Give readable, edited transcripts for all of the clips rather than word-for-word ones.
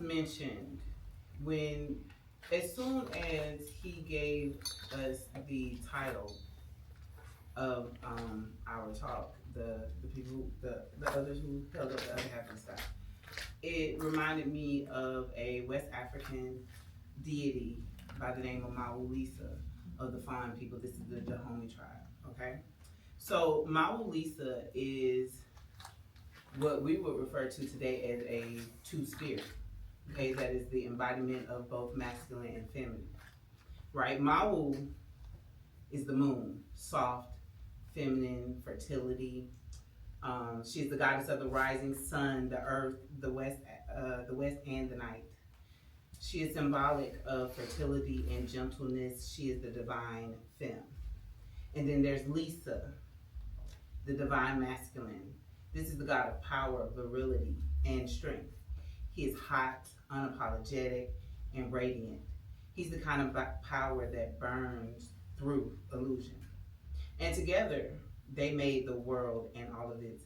mentioned when, as soon as he gave us the title of our talk, the people, the others who held up the other half of the stuff, it reminded me of a West African deity by the name of Mawulisa of the Fawn people. This is the Dahomey tribe. Okay, so Mawulisa is what we would refer to today as a two spirit. Okay, that is the embodiment of both masculine and feminine. Right? Mawu is the moon, soft, feminine, fertility. She's the goddess of the rising sun, the earth, the west and the night. She is symbolic of fertility and gentleness. She is the divine femme. And then there's Lisa, the divine masculine. This is the god of power, virility, and strength. He is hot, unapologetic, and radiant. He's the kind of power that burns through illusion. And together, they made the world and all of its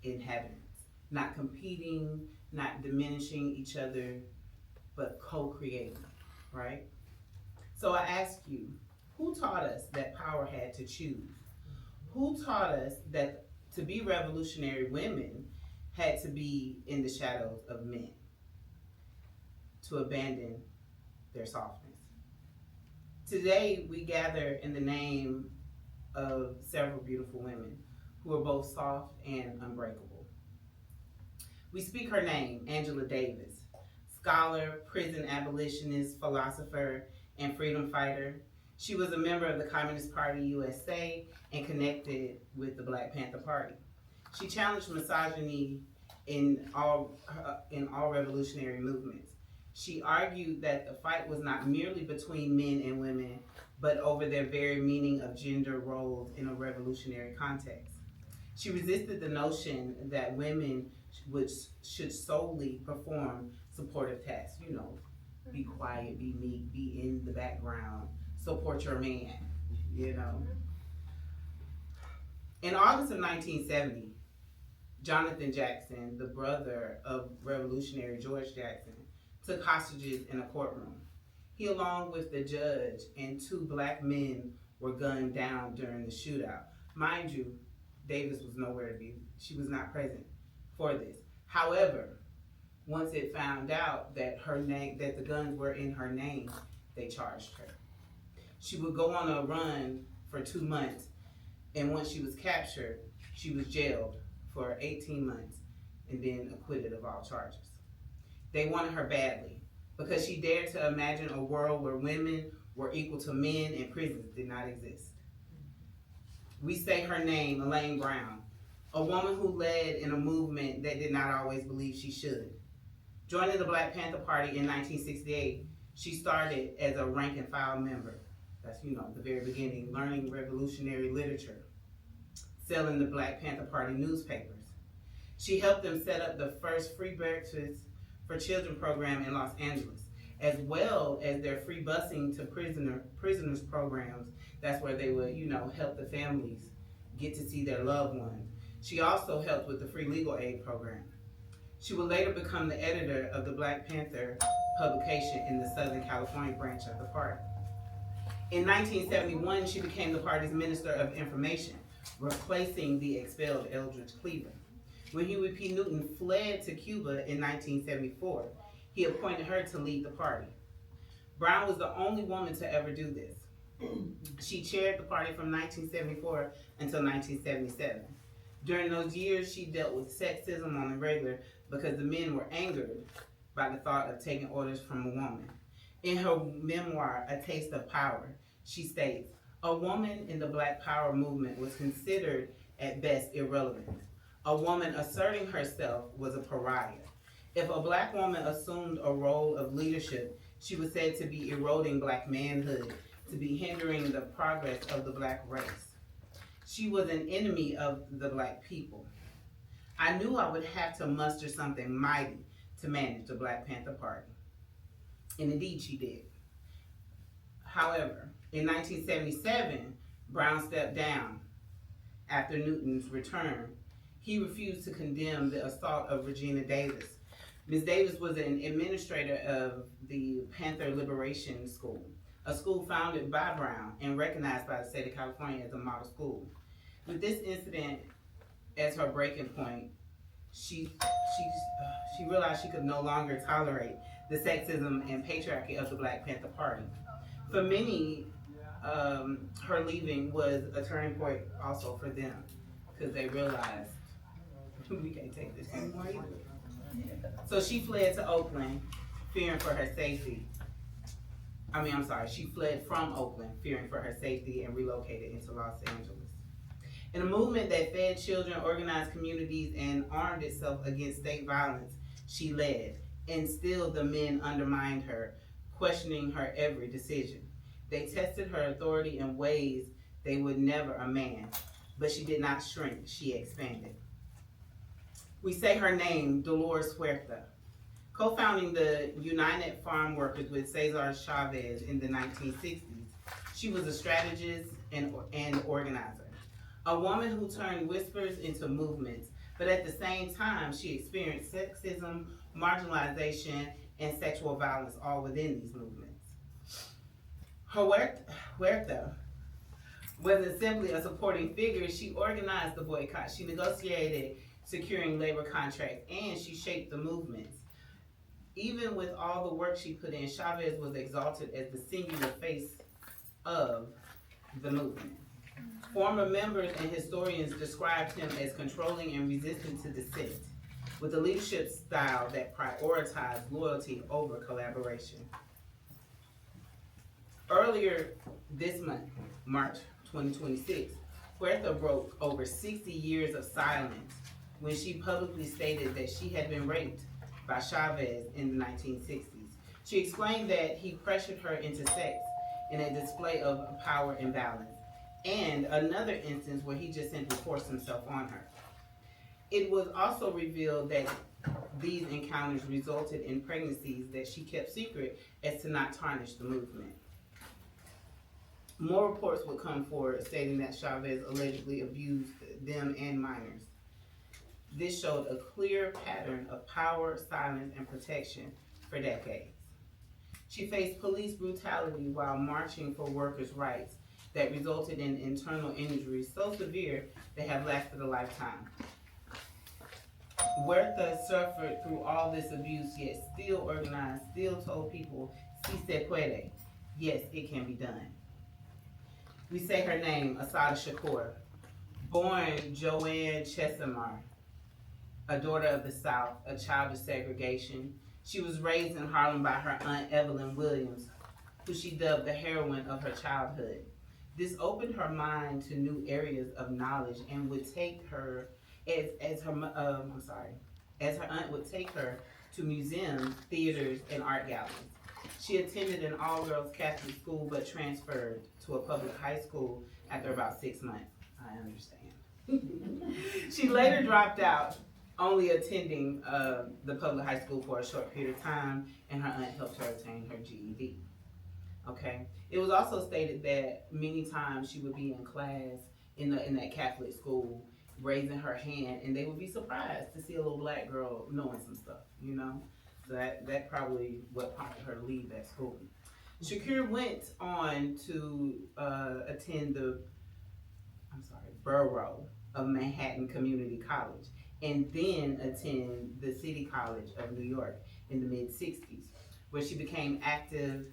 inhabitants, not competing, not diminishing each other, but co-creating, right? So I ask you, who taught us that power had to choose? Who taught us that to be revolutionary women had to be in the shadows of men, to abandon their softness? Today, we gather in the name of several beautiful women who are both soft and unbreakable. We speak her name, Angela Davis, scholar, prison abolitionist, philosopher, and freedom fighter. She was a member of the Communist Party USA and connected with the Black Panther Party. She challenged misogyny in all revolutionary movements. She argued that the fight was not merely between men and women, but over their very meaning of gender roles in a revolutionary context. She resisted the notion that women should solely perform supportive tasks, be quiet, be meek, be in the background, support your man, In August of 1970, Jonathan Jackson, the brother of Revolutionary George Jackson, took hostages in a courtroom. He, along with the judge and two black men, were gunned down during the shootout. Mind you, Davis was nowhere to be. She was not present for this. However, once it found out that that the guns were in her name, they charged her. She would go on a run for 2 months, and once she was captured, she was jailed for 18 months and then acquitted of all charges. They wanted her badly because she dared to imagine a world where women were equal to men and prisons did not exist. We say her name, Elaine Brown, a woman who led in a movement that did not always believe she should. Joining the Black Panther Party in 1968, she started as a rank and file member. That's, the very beginning, learning revolutionary literature, selling the Black Panther Party newspapers. She helped them set up the first free breakfast for children program in Los Angeles, as well as their free busing to prisoners programs. That's where they would, help the families get to see their loved ones. She also helped with the free legal aid program. She would later become the editor of the Black Panther publication in the Southern California branch of the party. In 1971, she became the party's Minister of Information, replacing the expelled Eldridge Cleaver. When Huey P. Newton fled to Cuba in 1974, he appointed her to lead the party. Brown was the only woman to ever do this. She chaired the party from 1974 until 1977. During those years, she dealt with sexism on the regular because the men were angered by the thought of taking orders from a woman. In her memoir, A Taste of Power, she states, "A woman in the Black Power movement was considered at best irrelevant. A woman asserting herself was a pariah. If a black woman assumed a role of leadership, she was said to be eroding black manhood, to be hindering the progress of the black race. She was an enemy of the black people. I knew I would have to muster something mighty to manage the Black Panther Party." And indeed she did. However, in 1977, Brown stepped down after Newton's return. He refused to condemn the assault of Regina Davis. Ms. Davis was an administrator of the Panther Liberation School, a school founded by Brown and recognized by the state of California as a model school. With this incident as her breaking point, she realized she could no longer tolerate the sexism and patriarchy of the Black Panther Party. For many, her leaving was a turning point also for them, because they realized we can't take this anymore either. So she fled to Oakland, fearing for her safety. She fled from Oakland, fearing for her safety, and relocated into Los Angeles. In a movement that fed children, organized communities, and armed itself against state violence, she led, and still the men undermined her, questioning her every decision. They tested her authority in ways they would never a man, but she did not shrink, she expanded. We say her name, Dolores Huerta. Co-founding the United Farm Workers with Cesar Chavez in the 1960s, she was a strategist and organizer. A woman who turned whispers into movements, but at the same time, she experienced sexism, marginalization, and sexual violence all within these movements. Huerta wasn't simply a supporting figure, she organized the boycott, she negotiated securing labor contracts, and she shaped the movements. Even with all the work she put in, Chavez was exalted as the singular face of the movement. Former members and historians described him as controlling and resistant to dissent, with a leadership style that prioritized loyalty over collaboration. Earlier this month, March 2026, Huerta broke over 60 years of silence when she publicly stated that she had been raped by Chavez in the 1960s. She explained that he pressured her into sex in a display of power imbalance, and another instance where he just simply forced himself on her. It was also revealed that these encounters resulted in pregnancies that she kept secret as to not tarnish the movement. More reports would come forward stating that Chavez allegedly abused them and minors. This showed a clear pattern of power, silence, and protection for decades. She faced police brutality while marching for workers' rights that resulted in internal injuries so severe they have lasted a lifetime. Huerta suffered through all this abuse, yet still organized, still told people, si se puede, yes, it can be done. We say her name, Assata Shakur, born Joanne Chesimard, a daughter of the South, a child of segregation. She was raised in Harlem by her aunt Evelyn Williams, who she dubbed the heroine of her childhood. This opened her mind to new areas of knowledge and would take her, as her aunt would take her to museums, theaters, and art galleries. She attended an all-girls Catholic school but transferred to a public high school after about 6 months. I understand. She later dropped out, only attending the public high school for a short period of time, and her aunt helped her obtain her GED. Okay. It was also stated that many times she would be in class in that Catholic school, raising her hand, and they would be surprised to see a little black girl knowing some stuff, you know? So that probably what prompted her to leave that school. Shakur went on to attend the borough of Manhattan Community College, and then attend the City College of New York in the mid-60s, where she became active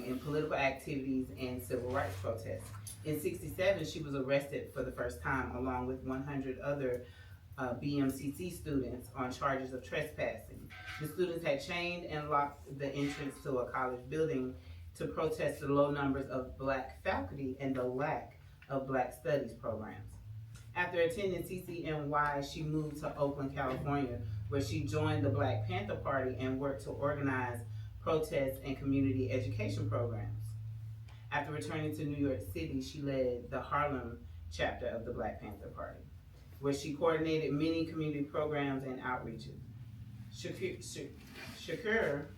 in political activities and civil rights protests. In '67, she was arrested for the first time along with 100 other BMCC students on charges of trespassing. The students had chained and locked the entrance to a college building to protest the low numbers of black faculty and the lack of black studies programs. After attending CCNY, she moved to Oakland, California, where she joined the Black Panther Party and worked to organize protests and community education programs. After returning to New York City, she led the Harlem chapter of the Black Panther Party, where she coordinated many community programs and outreaches. Shakur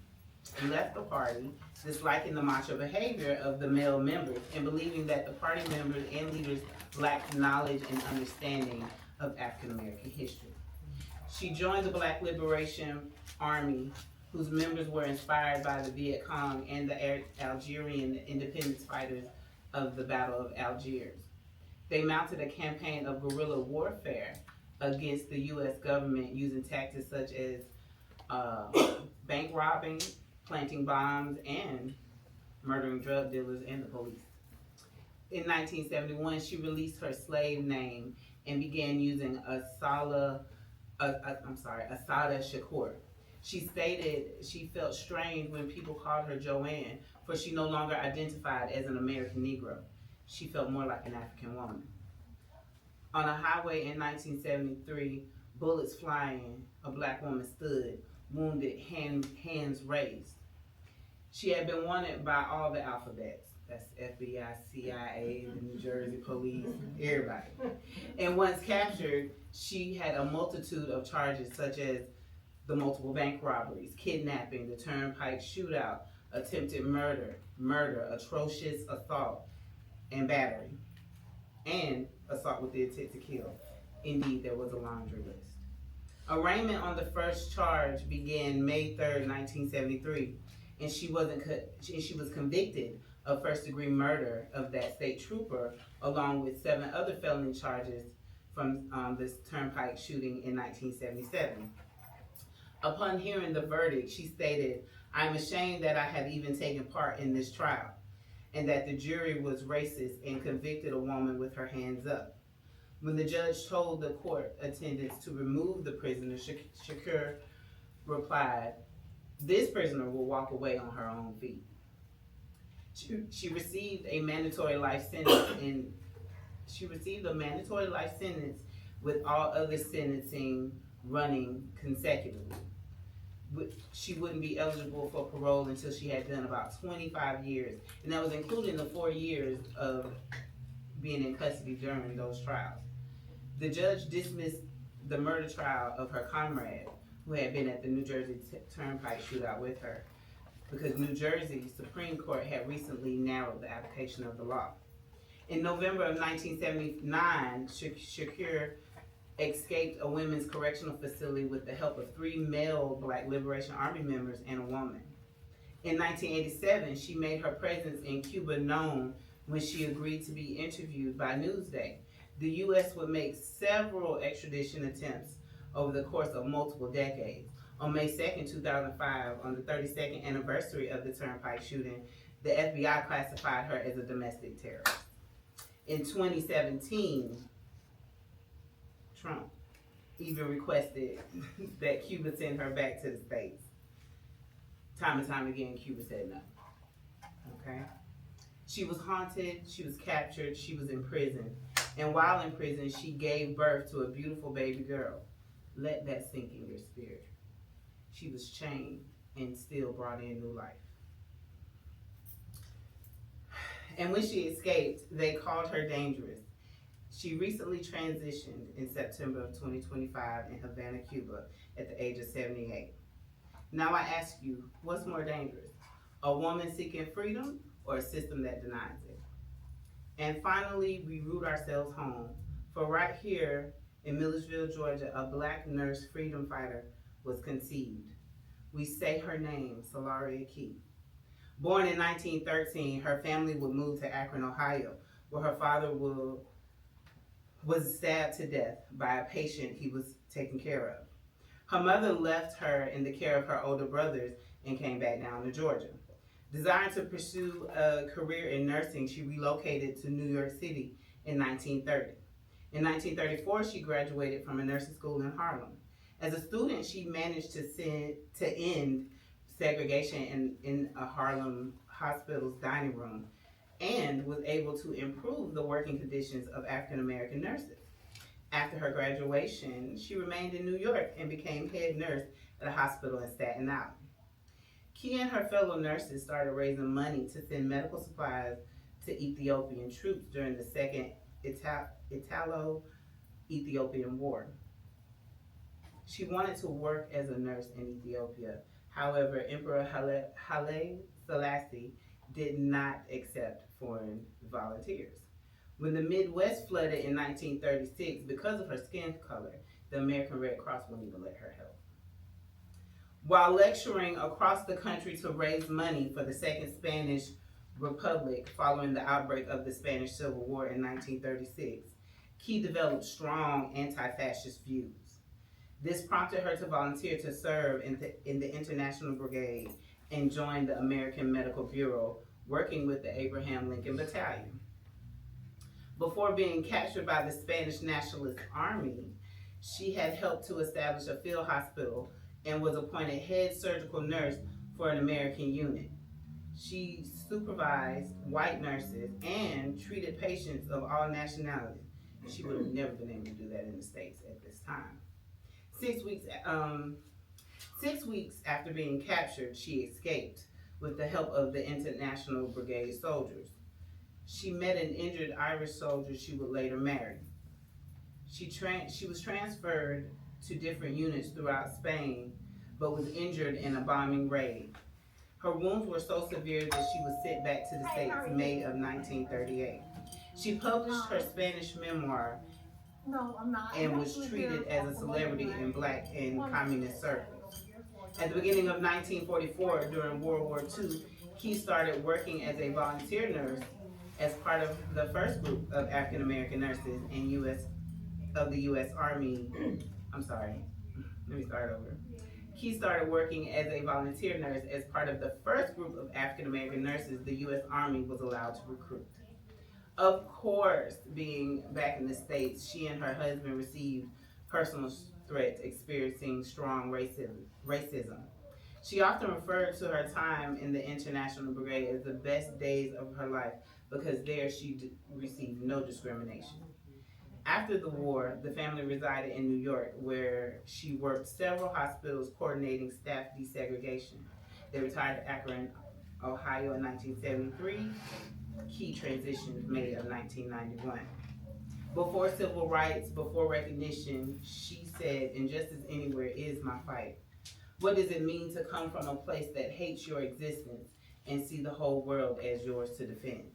left the party, disliking the macho behavior of the male members and believing that the party members and leaders lacked knowledge and understanding of African American history. She joined the Black Liberation Army, whose members were inspired by the Viet Cong and the Algerian independence fighters of the Battle of Algiers. They mounted a campaign of guerrilla warfare against the U.S. government using tactics such as uh, bank robbing, planting bombs, and murdering drug dealers and the police. In 1971, she released her slave name and began using Assata Shakur. She stated she felt strange when people called her Joanne, for she no longer identified as an American Negro. She felt more like an African woman. On a highway in 1973, bullets flying, a black woman stood, wounded, hands raised. She had been wanted by all the alphabets. That's FBI, CIA, the New Jersey police, everybody. And once captured, she had a multitude of charges such as the multiple bank robberies, kidnapping, the turnpike shootout, attempted murder, atrocious assault, and battery, and assault with the intent to kill. Indeed, there was a laundry list. Arraignment on the first charge began May 3rd, 1973, and she was convicted of first-degree murder of that state trooper, along with 7 other felony charges from this turnpike shooting in 1977. Upon hearing the verdict, she stated, "I am ashamed that I have even taken part in this trial, and that the jury was racist and convicted a woman with her hands up." When the judge told the court attendants to remove the prisoner, Shakur replied, "This prisoner will walk away on her own feet." She received a mandatory life sentence, with all other sentencing running consecutively. She wouldn't be eligible for parole until she had done about 25 years, and that was including the 4 years of being in custody during those trials. The judge dismissed the murder trial of her comrade, who had been at the New Jersey Turnpike shootout with her, because New Jersey Supreme Court had recently narrowed the application of the law. In November of 1979, Shakur escaped a women's correctional facility with the help of 3 male Black Liberation Army members and a woman. In 1987, she made her presence in Cuba known when she agreed to be interviewed by Newsday. The U.S. would make several extradition attempts over the course of multiple decades. On May 2nd, 2005, on the 32nd anniversary of the Turnpike shooting, the FBI classified her as a domestic terrorist. In 2017, Trump even requested that Cuba send her back to the States. Time and time again, Cuba said no. Okay? She was haunted, she was captured, she was in prison. And while in prison, she gave birth to a beautiful baby girl. Let that sink in your spirit. She was chained and still brought in new life. And when she escaped, they called her dangerous. She recently transitioned in September of 2025 in Havana, Cuba, at the age of 78. Now I ask you, what's more dangerous? A woman seeking freedom or a system that denies it? And finally, we root ourselves home. For right here in Milledgeville, Georgia, a Black nurse freedom fighter was conceived. We say her name, Salaria Key. Born in 1913, her family would move to Akron, Ohio, where her father was stabbed to death by a patient he was taking care of. Her mother left her in the care of her older brothers and came back down to Georgia. Desiring to pursue a career in nursing, she relocated to New York City in 1930. In 1934, she graduated from a nursing school in Harlem. As a student, she managed to end segregation in a Harlem hospital's dining room and was able to improve the working conditions of African American nurses. After her graduation, she remained in New York and became head nurse at a hospital in Staten Island. Key and her fellow nurses started raising money to send medical supplies to Ethiopian troops during the Second Italo-Ethiopian War. She wanted to work as a nurse in Ethiopia. However, Emperor Haile Selassie did not accept foreign volunteers. When the Midwest flooded in 1936, because of her skin color, the American Red Cross wouldn't even let her help. While lecturing across the country to raise money for the Second Spanish Republic following the outbreak of the Spanish Civil War in 1936, Key developed strong anti-fascist views. This prompted her to volunteer to serve in the International Brigade and join the American Medical Bureau, working with the Abraham Lincoln Battalion. Before being captured by the Spanish Nationalist Army, she had helped to establish a field hospital and was appointed head surgical nurse for an American unit. She supervised white nurses and treated patients of all nationalities. She would have never been able to do that in the States at this time. 6 weeks after being captured, she escaped with the help of the International Brigade soldiers. She met an injured Irish soldier she would later marry. She was transferred to different units throughout Spain, but was injured in a bombing raid. Her wounds were so severe that she was sent back to the States in May of 1938. She published her Spanish memoir and was treated as a celebrity in black and communist circles. At the beginning of 1944, during World War II, he started working as a volunteer nurse as part of the first group of African American nurses in the U.S. Army. I'm sorry, let me start over. He started working as a volunteer nurse as part of the first group of African American nurses the U.S. Army was allowed to recruit. Of course, being back in the States, she and her husband received personal threats, experiencing strong racism. She often referred to her time in the International Brigade as the best days of her life because there she received no discrimination. After the war, the family resided in New York, where she worked several hospitals coordinating staff desegregation. They retired to Akron, Ohio in 1973. Key transitioned May of 1991. Before civil rights, before recognition, she said, "Injustice anywhere is my fight." What does it mean to come from a place that hates your existence and see the whole world as yours to defend?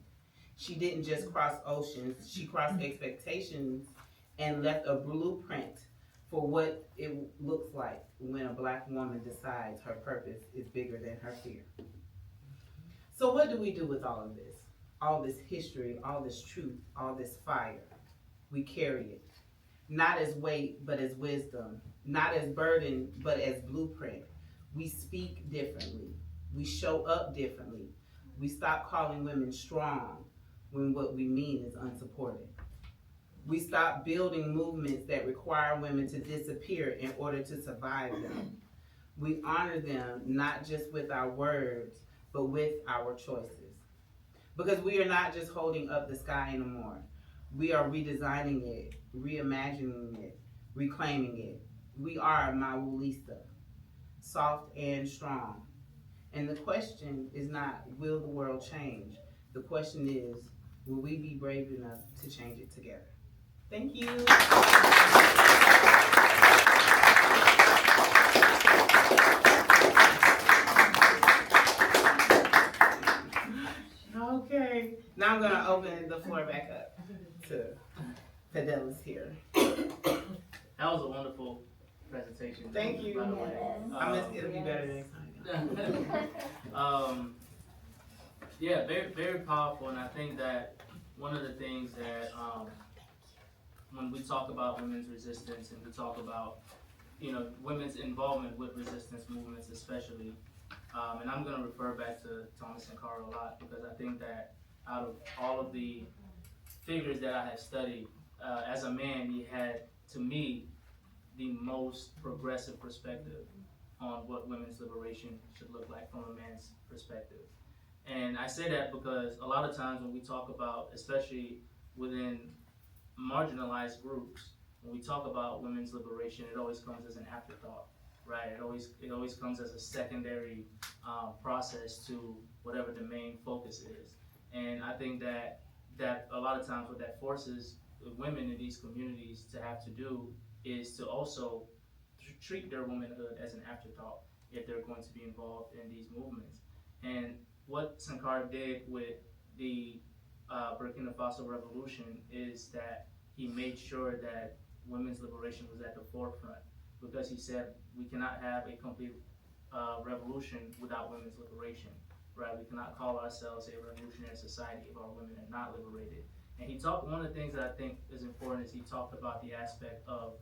She didn't just cross oceans, she crossed expectations and left a blueprint for what it looks like when a black woman decides her purpose is bigger than her fear. So what do we do with all of this? All this history, all this truth, all this fire? We carry it. Not as weight, but as wisdom. Not as burden, but as blueprint. We speak differently. We show up differently. We stop calling women strong when what we mean is unsupported. We stop building movements that require women to disappear in order to survive them. We honor them not just with our words, but with our choices. Because we are not just holding up the sky anymore. We are redesigning it, reimagining it, reclaiming it. We are Mawulista, soft and strong. And the question is not, will the world change? The question is, will we be brave enough to change it together? Thank you. Okay, now I'm gonna open the floor back up to Fidelis here. That was a wonderful presentation. Thank you. By the way, It'll be better next time. Yeah, very, very powerful, and I think that one of the things that when we talk about women's resistance and we talk about women's involvement with resistance movements, especially, and I'm going to refer back to Thomas Sankara a lot because I think that out of all of the figures that I have studied, as a man, he had, to me, the most progressive perspective on what women's liberation should look like from a man's perspective. And I say that because a lot of times when we talk about, especially within marginalized groups, when we talk about women's liberation, it always comes as an afterthought, right? It always comes as a secondary process to whatever the main focus is. And I think that a lot of times what that forces women in these communities to have to do is to also treat their womanhood as an afterthought if they're going to be involved in these movements. And what Sankara did with the Burkina Faso revolution is that he made sure that women's liberation was at the forefront, because he said we cannot have a complete revolution without women's liberation, right? We cannot call ourselves a revolutionary society if our women are not liberated. And he talked, one of the things that I think is important is he talked about the aspect of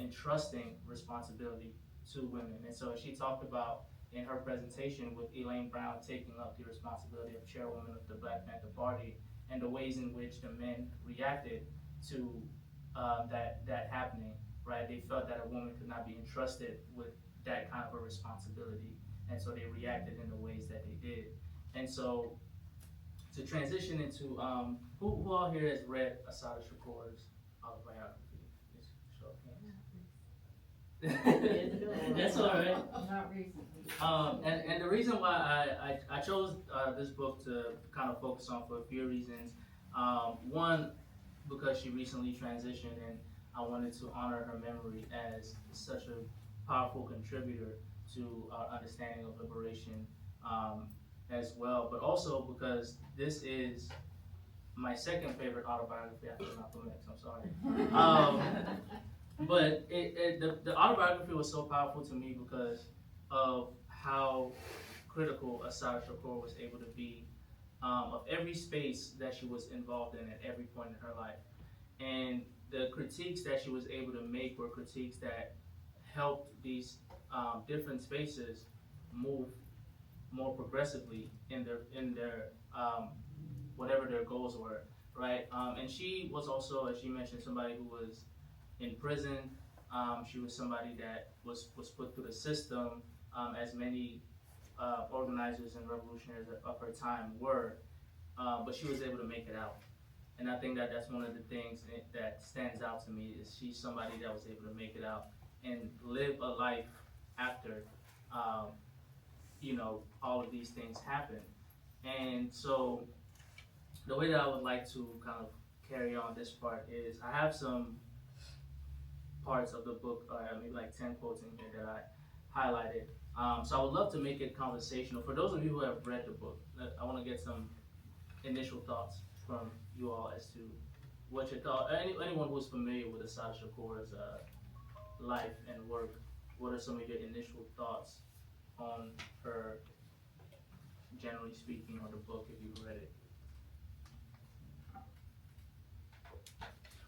entrusting responsibility to women. And so she talked about in her presentation with Elaine Brown taking up the responsibility of chairwoman of the Black Panther Party, and the ways in which the men reacted to that happening, right? They felt that a woman could not be entrusted with that kind of a responsibility, and so they reacted in the ways that they did. And so to transition into who all here has read Assata Shakur's autobiography? Just show of hands. That's all right. Not recently. And the reason why I chose this book to kind of focus on for a few reasons. One, because she recently transitioned, and I wanted to honor her memory as such a powerful contributor to our understanding of liberation as well. But also because this is my second favorite autobiography after Malcolm X. I'm sorry. But the autobiography was so powerful to me because of how critical Assata Shakur was able to be of every space that she was involved in at every point in her life. And the critiques that she was able to make were critiques that helped these different spaces move more progressively in their whatever their goals were, right? And she was also, as she mentioned, somebody who was in prison. She was somebody that was put through the system, as many organizers and revolutionaries of her time were, but she was able to make it out. And I think that that's one of the things that stands out to me, is she's somebody that was able to make it out and live a life after, all of these things happen. And so the way that I would like to kind of carry on this part is I have some parts of the book, maybe like 10 quotes in here that I highlighted. So I would love to make it conversational. For those of you who have read the book, I want to get some initial thoughts from you all as to what your thought, anyone who's familiar with Assata Shakur's life and work, what are some of your initial thoughts on her, generally speaking, on the book if you've read it?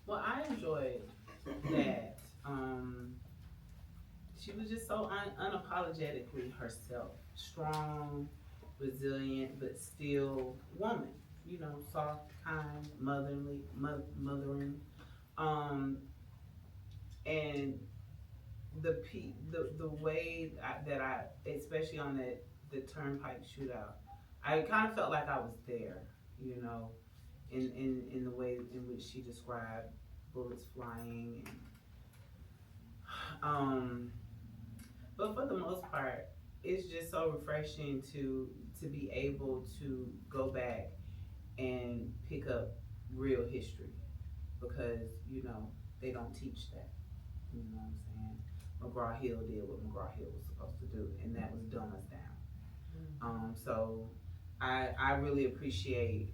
Well, I enjoyed that. She was just so unapologetically herself, strong, resilient, but still woman. Soft, kind, mothering, and the way that I, especially on the turnpike shootout, I kind of felt like I was there. In the way in which she described bullets flying, but for the most part, it's just so refreshing to be able to go back and pick up real history, because they don't teach that. You know what I'm saying? McGraw-Hill did what McGraw-Hill was supposed to do, and that was dumb us down. So I really appreciate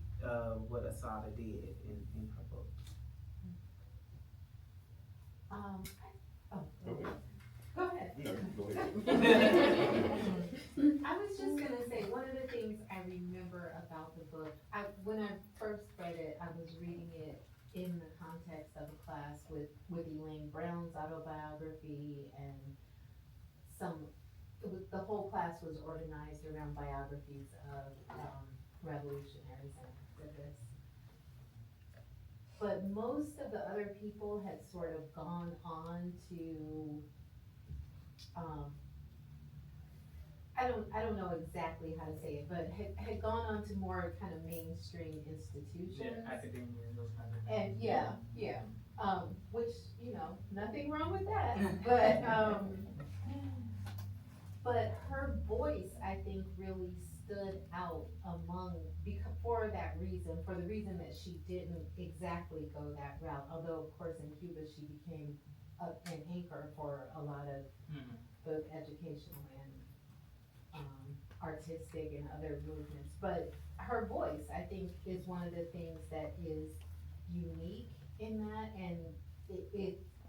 what Assata did in her book. Go ahead. Go ahead. I was just gonna say, one of the things I remember about the book, when I first read it, I was reading it in the context of a class with Elaine Brown's autobiography, and the whole class was organized around biographies of revolutionaries and activists. But most of the other people had sort of gone on to, I don't know exactly how to say it, but had gone on to more kind of mainstream institutions. Yeah, academia and those kind of things. And yeah. Which, nothing wrong with that. But her voice, I think, really stood out for that reason, for the reason that she didn't exactly go that route. Although, of course, in Cuba, she became an anchor for a lot of both educational and artistic and other movements. But her voice, I think, is one of the things that is unique in that, and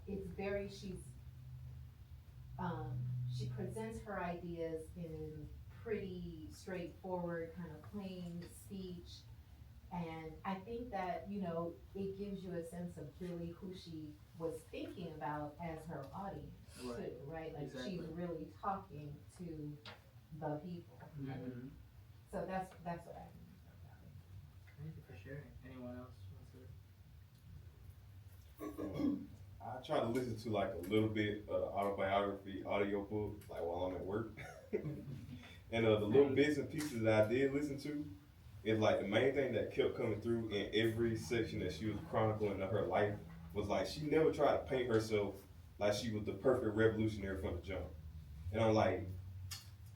it's very, she presents her ideas in pretty straightforward, kind of plain speech. And I think that, it gives you a sense of really who she was thinking about as her audience too, right? Like she's Exactly. really talking to the people. Mhm. So that's what I think about it. Thank you for sharing. Anyone else wants to? I try to listen to like a little bit of the autobiography audiobook, like while I'm at work. And the little bits and pieces that I did listen to, it's like the main thing that kept coming through in every section that she was chronicling of her life was like she never tried to paint herself like she was the perfect revolutionary from the jump. And I'm like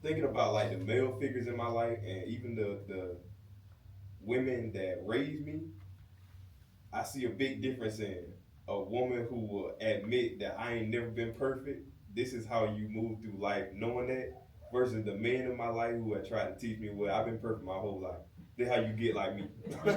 thinking about like the male figures in my life and even the women that raised me. I see a big difference in a woman who will admit that I ain't never been perfect. This is how you move through life, knowing that, versus the men in my life who have tried to teach me, well, I've been perfect my whole life. This how you get like me. So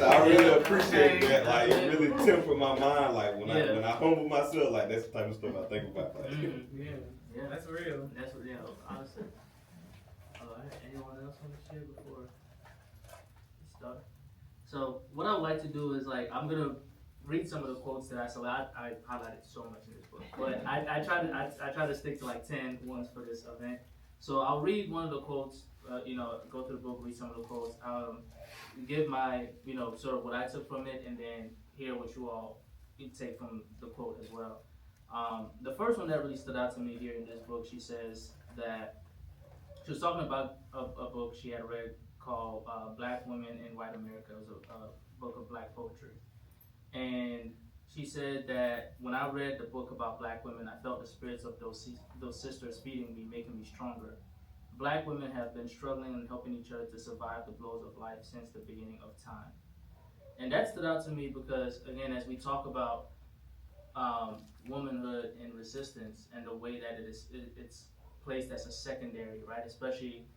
I really appreciate that. Like it really tempered my mind. Like when I humble myself, like that's the type of stuff I think about. Like, Yeah, That's real. that's what, honestly. Alright, anyone else want to share before we start? So what I would like to do is I'm gonna read some of the quotes that I selected. I highlighted so much in this book, but I try to stick to 10 ones for this event. So I'll read one of the quotes, go through the book, read some of the quotes, give my, sort of what I took from it, and then hear what you all take from the quote as well. The first one that really stood out to me here in this book, she says that she was talking about a book she had read called Black Women in White America. It was a book of black poetry. And she said that when I read the book about black women, I felt the spirits of those sisters feeding me, making me stronger. Black women have been struggling and helping each other to survive the blows of life since the beginning of time. And that stood out to me because, again, as we talk about womanhood and resistance and the way that it's placed as a secondary, right? Especially,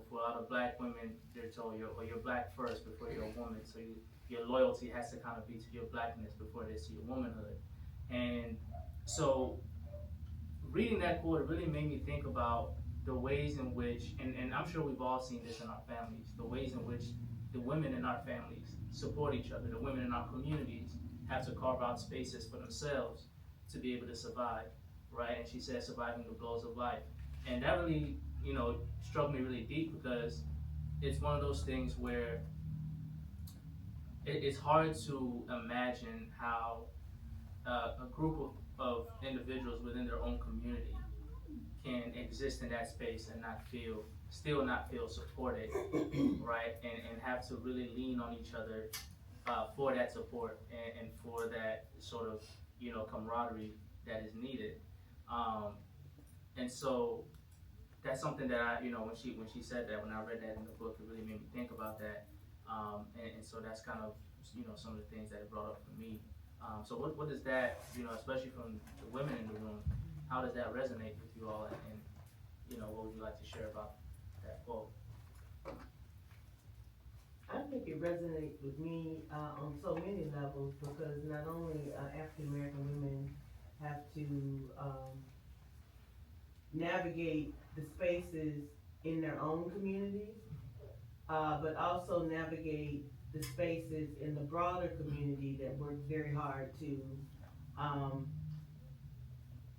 for a lot of black women, they're told you're black first before you're a woman. So your loyalty has to kind of be to your blackness before they see your womanhood. And so reading that quote really made me think about the ways in which, and I'm sure we've all seen this in our families, the ways in which the women in our families support each other, the women in our communities have to carve out spaces for themselves to be able to survive, right? And she said surviving the blows of life. And that really, struck me really deep because it's one of those things where it's hard to imagine how a group of individuals within their own community can exist in that space and still not feel supported, right? And have to really lean on each other for that support and for that sort of, camaraderie that is needed. And so that's something that when she said that, when I read that in the book, it really made me think about that. And so that's kind of, some of the things that it brought up for me. So what does that, especially from the women in the room, how does that resonate with you all? And what would you like to share about that quote? I think it resonates with me on so many levels because not only African American women have to navigate the spaces in their own community, but also navigate the spaces in the broader community that works very hard to,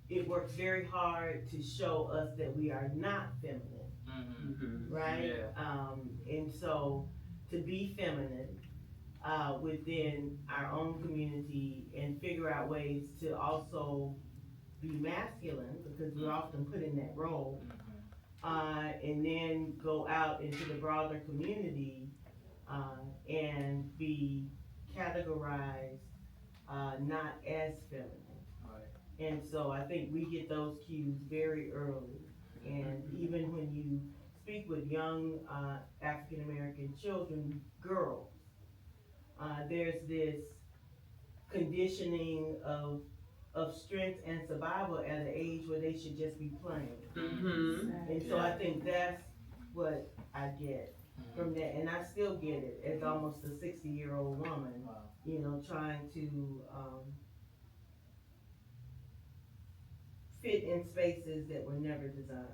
it works very hard to show us that we are not feminine, right? Yeah. And so to be feminine within our own community and figure out ways to also be masculine because we're often put in that role, and then go out into the broader community and be categorized not as feminine. Right. And so I think we get those cues very early. And even when you speak with young African American children, girls, there's this conditioning of strength and survival at an age where they should just be playing. And so I think that's what I get from that, and I still get it as almost a 60-year-old woman, Wow. you know, trying to, fit in spaces that were never designed.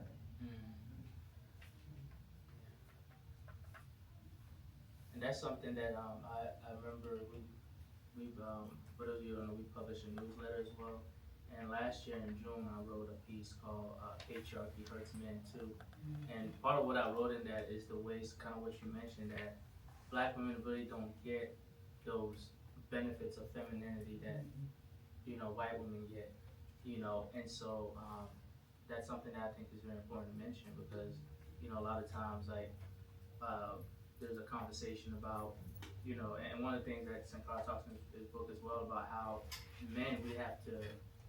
And that's something that I remember we've for those of you who don't know, we published a newsletter as well. And last year in June, I wrote a piece called "Patriarchy Hurts Men Too." And part of what I wrote in that is the ways, kind of what you mentioned, that Black women really don't get those benefits of femininity that white women get. And so that's something that I think is very important to mention because a lot of times there's a conversation about, and one of the things that Sankara talks in his book as well about how men, we have to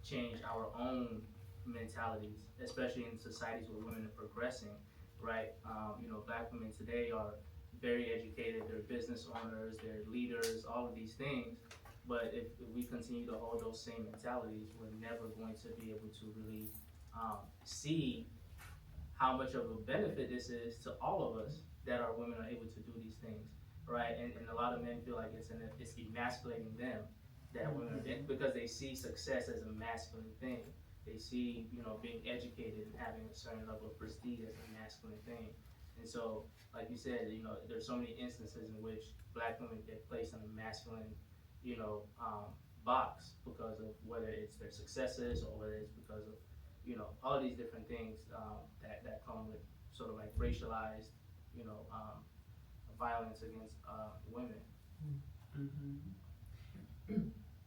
change our own mentalities, especially in societies where women are progressing, right? Black women today are very educated, they're business owners, they're leaders, all of these things. But if we continue to hold those same mentalities, we're never going to be able to really see how much of a benefit this is to all of us that our women are able to do these things, right? And a lot of men feel like it's emasculating them that women are, because they see success as a masculine thing. They see, being educated and having a certain level of prestige as a masculine thing. And so, like you said, there's so many instances in which Black women get placed in a masculine, box because of whether it's their successes or whether it's because of all these different things that come with sort of like racialized, violence against women.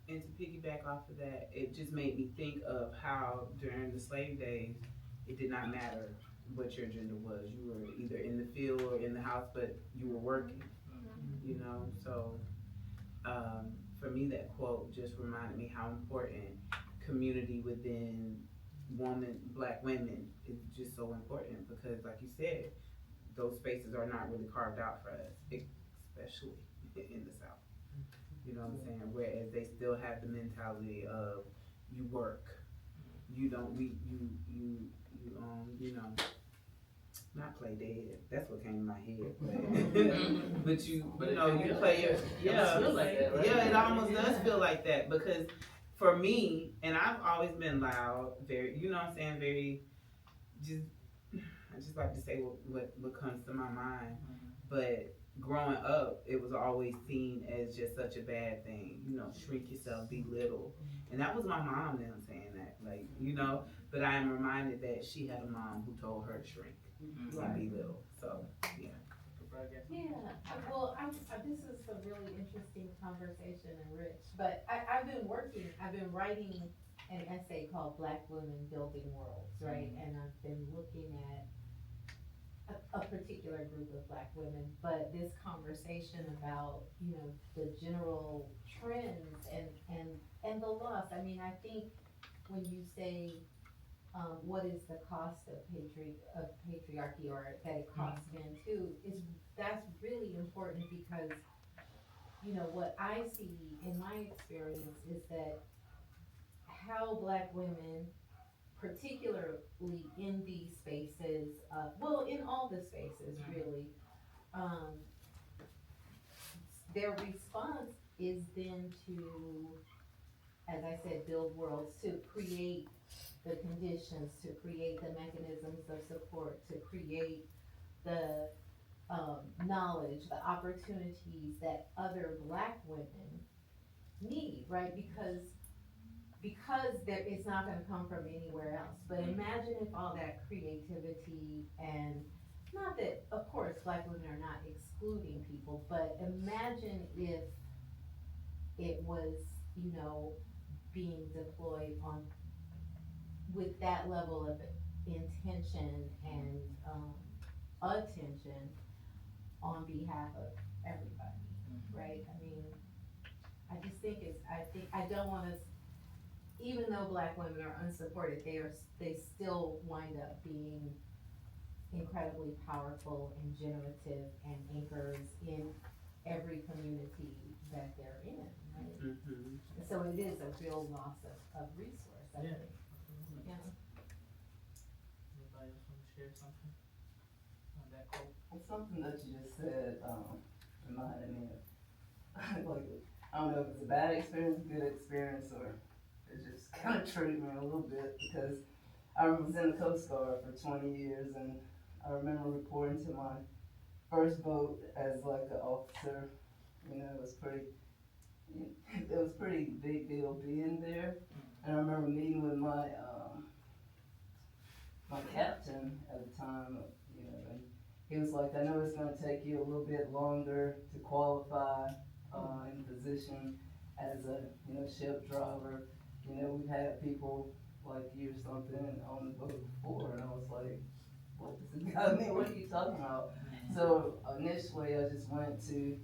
And to piggyback off of that, it just made me think of how during the slave days, it did not matter what your gender was. You were either in the field or in the house, but you were working, So for me, that quote just reminded me how important community within Black women is just so important because, like you said, those spaces are not really carved out for us, especially in the South. You know what I'm saying? Whereas they still have the mentality of you work, not play dead. That's what came to my head. But you play your, it almost does feel like that because for me, and I've always been loud, very, very, I just like to say what comes to my mind. But growing up, it was always seen as just such a bad thing, shrink yourself, be little. And that was my mom now saying that, but I am reminded that she had a mom who told her to shrink and be little. So, yeah. Yeah, well, this is a really interesting conversation and rich, but I've been writing an essay called Black Women Building Worlds, right? And I've been looking at a particular group of Black women, but this conversation about, the general trends and the loss, I mean, I think when you say, what is the cost of patriarchy, or that it costs men too, that's really important because, what I see in my experience is that how Black women, particularly in these spaces, in all the spaces really, their response is then to, as I said, build worlds, to create the conditions, to create the mechanisms of support, to create the knowledge, the opportunities that other Black women need, right? Because it's not gonna come from anywhere else. But imagine if all that creativity, and not that, of course, Black women are not excluding people, but imagine if it was, being deployed with that level of intention and attention on behalf of everybody, right? I mean, I just think I don't want us, even though Black women are unsupported, they still wind up being incredibly powerful and generative and anchors in every community that they're in, right? So it is a real loss of resource, I think. Anybody else want to share something on that quote? Well, something that you just said reminded me of like I don't know if it's a bad experience, good experience, or it just kind of triggered me a little bit because I was in the Coast Guard for 20 years, and I remember reporting to my first boat as like an officer. You know, it was pretty big deal being there, and I remember meeting with my captain at the time. You know, and he was like, "I know it's going to take you a little bit longer to qualify in position as a ship driver. You know, we've had people like you or something on the boat before," and I was like, "What does it got me? What are you talking about?" So initially, I just went to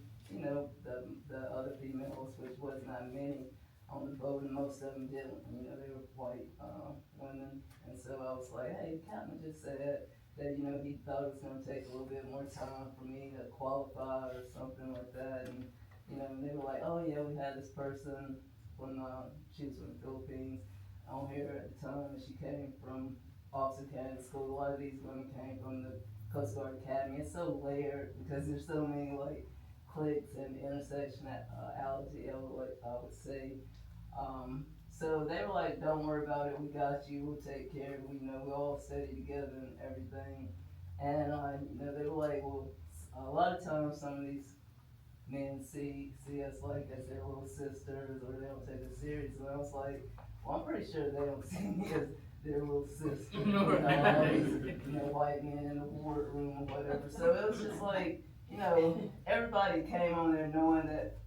the other females, which was not many on the boat, and most of them didn't. You know, they were white women, and so I was like, "Hey, the captain just said that he thought it was going to take a little bit more time for me to qualify or something like that." And and they were like, "Oh yeah, we had this person from she was from the Philippines on here at the time, and she came from Officer Academy School. A lot of these women came from the Coast Guard Academy." It's so layered because there's so many like cliques and intersectionality, I would say. So they were like, "Don't worry about it. We got you. We'll take care of it. We all study together and everything." And they were like, "Well, a lot of times some of these men see us like as their little sisters, or they don't take us serious." And I was like, "Well, I'm pretty sure they don't see me as their little sister." All these white men in the wardroom or whatever. So it was just like, everybody came on there knowing that.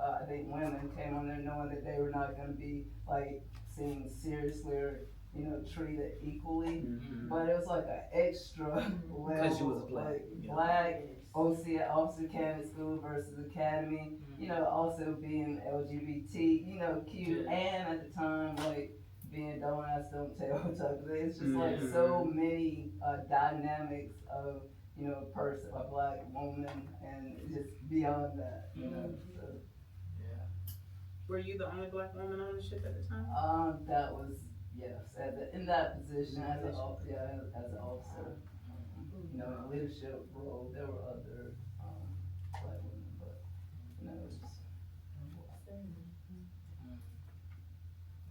I think women came on there knowing that they were not going to be like seen seriously or treated equally. But it was like an extra level. Because she was black. Like, black. OC Officer Candidate School versus Academy, also being LGBT, cute, and at the time, like, being don't ask, don't tell type of thing. It's just like so many dynamics of, a person, a black woman, and just beyond that, so. Yeah. Were you the only black woman on the ship at the time? That was, yes, in that position as an officer. In a leadership role, there were other black women, but it was just.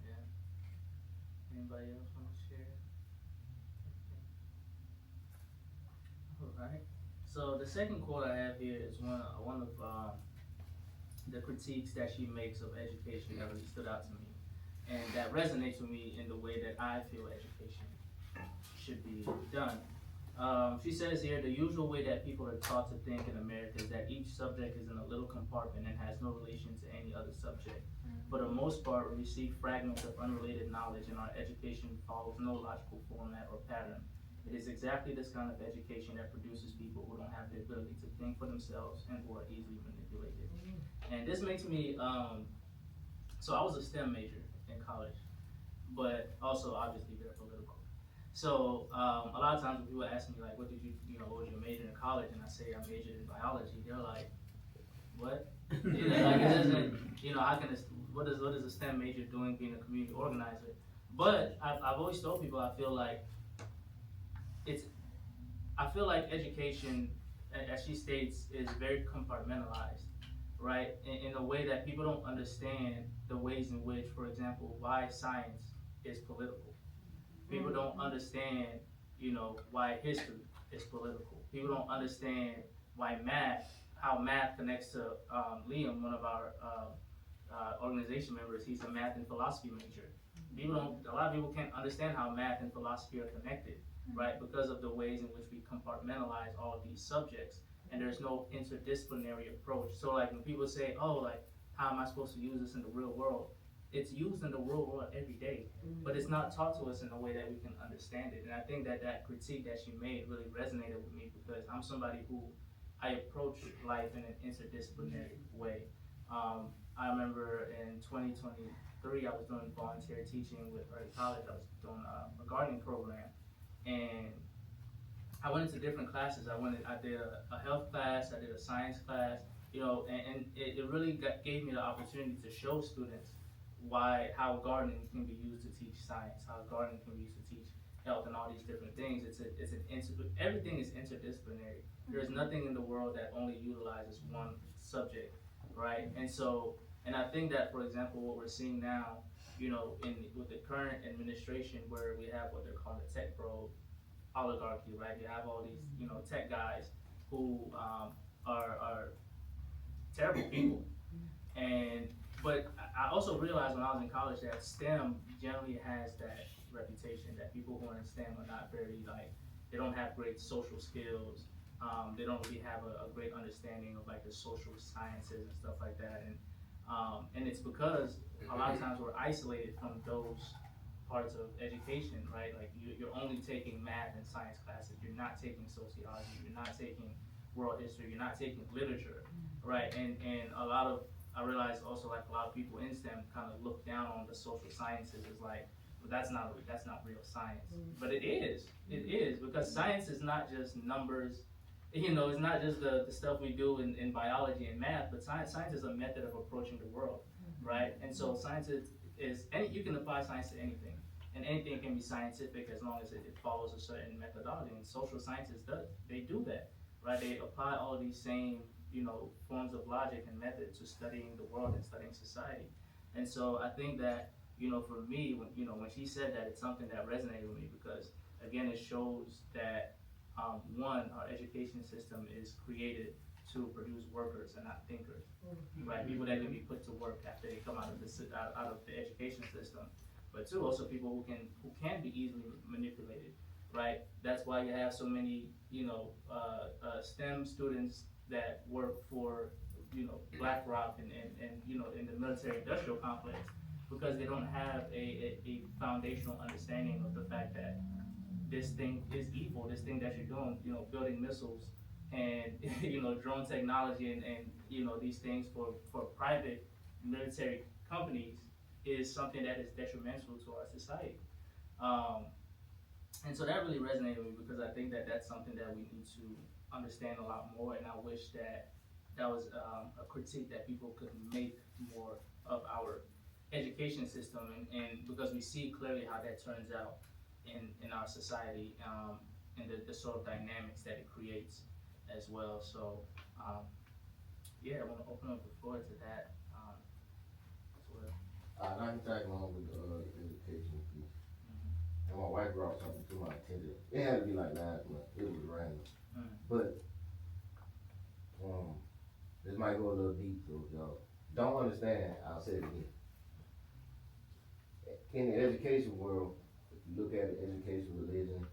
Yeah. Anybody else want to share? Alright. So the second quote I have here is one of the critiques that she makes of education that really stood out to me, and that resonates with me in the way that I feel education should be done. She says here, the usual way that people are taught to think in America is that each subject is in a little compartment and has no relation to any other subject. For the most part, we receive fragments of unrelated knowledge, and our education follows no logical format or pattern. It is exactly this kind of education that produces people who don't have the ability to think for themselves and who are easily manipulated. And this makes me, so I was a STEM major in college, but also obviously very political. So a lot of times when people ask me like, what was your major in college? And I say I majored in biology. They're like, what? Like it doesn't, how can what is a STEM major doing being a community organizer? But I've always told people I feel like education, as she states, is very compartmentalized, right? In a way that people don't understand the ways in which, for example, why science is political. People don't understand, why history is political. People don't understand how math connects to Liam, one of our organization members. He's a math and philosophy major. A lot of people can't understand how math and philosophy are connected, right? Because of the ways in which we compartmentalize all of these subjects, and there's no interdisciplinary approach. So like when people say, "Oh, like how am I supposed to use this in the real world?" It's used in the real world every day, but it's not taught to us in a way that we can understand it. And I think that critique that she made really resonated with me because I'm somebody who I approach life in an interdisciplinary way. I remember in 2023, I was doing volunteer teaching with early college. I was doing a gardening program, and I went into different classes. I did a health class, I did a science class, and it really gave me the opportunity to show students how gardening can be used to teach science, how gardening can be used to teach health and all these different things. Everything is interdisciplinary. There's nothing in the world that only utilizes one subject, right? And I think that, for example, what we're seeing now, with the current administration, where we have what they're calling the tech bro oligarchy, right? You have all these, tech guys who are terrible people. But I also realized when I was in college that STEM generally has that reputation that people who are in STEM are not very, they don't have great social skills. They don't really have a great understanding of the social sciences and stuff like that. And it's because a lot of times we're isolated from those parts of education, right? Like you're only taking math and science classes. You're not taking sociology. You're not taking world history. You're not taking literature, right? And I realized also a lot of people in STEM kind of look down on the social sciences as well, that's not real science. But it is because science is not just numbers. It's not just the stuff we do in biology and math, but science is a method of approaching the world, right? And so science you can apply science to anything, and anything can be scientific as long as it follows a certain methodology. And social sciences they do that, right? They apply all of these same forms of logic and method to studying the world and studying society. And so I think that for me, when she said that, it's something that resonated with me because again it shows that one, our education system is created to produce workers and not thinkers, right? People that can be put to work after they come out of the education system. But two, also people who can be easily manipulated, right? That's why you have so many STEM students that work for BlackRock and in the military industrial complex because they don't have a foundational understanding of the fact that this thing is evil. This thing that you're doing, building missiles and drone technology and these things for private military companies is something that is detrimental to our society. And so that really resonated with me because I think that that's something that we need to understand a lot more, and I wish that was a critique that people could make more of our education system, and because we see clearly how that turns out in our society, and the sort of dynamics that it creates as well. So I want to open up the floor to that as well. I can tag along with the education piece. And my wife brought something to my attention. It had to be like last month. It was random. But this might go a little deep, so if y'all don't understand, I'll say it again. In the education world, if you look at it, education, religion,